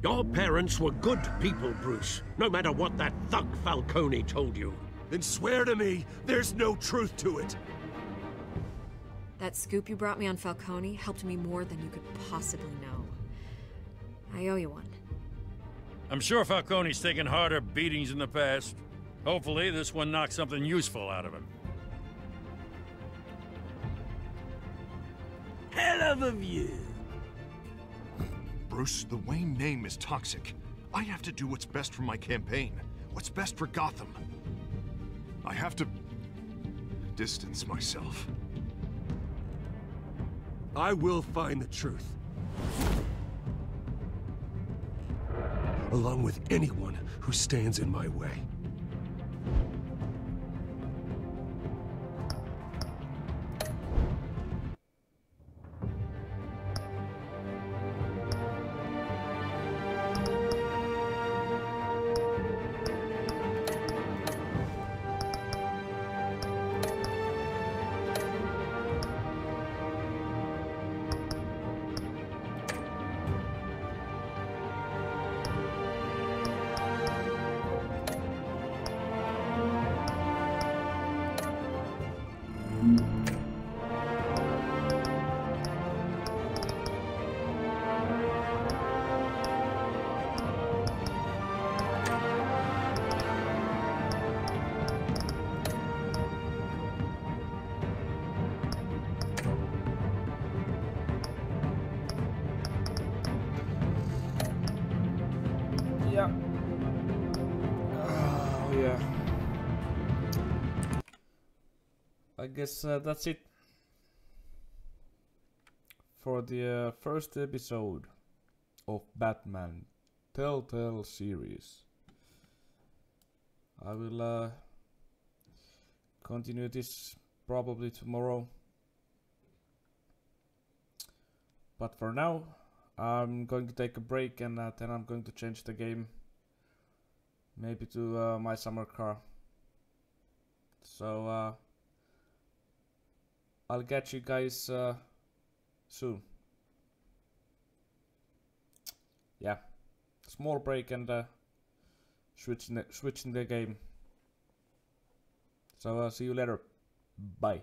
Your parents were good people, Bruce, no matter what that thug Falcone told you. Then swear to me there's no truth to it. That scoop you brought me on Falcone helped me more than you could possibly know. I owe you one. I'm sure Falcone's taken harder beatings in the past. Hopefully, this one knocks something useful out of him. Hell of a view. Bruce, the Wayne name is toxic. I have to do what's best for my campaign. What's best for Gotham. I have to distance myself. I will find the truth. Along with anyone who stands in my way. Yeah. Oh, yeah. I guess that's it for the first episode of Batman Telltale series. I will continue this probably tomorrow, but for now I'm going to take a break, and then I'm going to change the game, maybe to my summer car. So I'll catch you guys soon. Yeah, small break and switching the game. So see you later. Bye.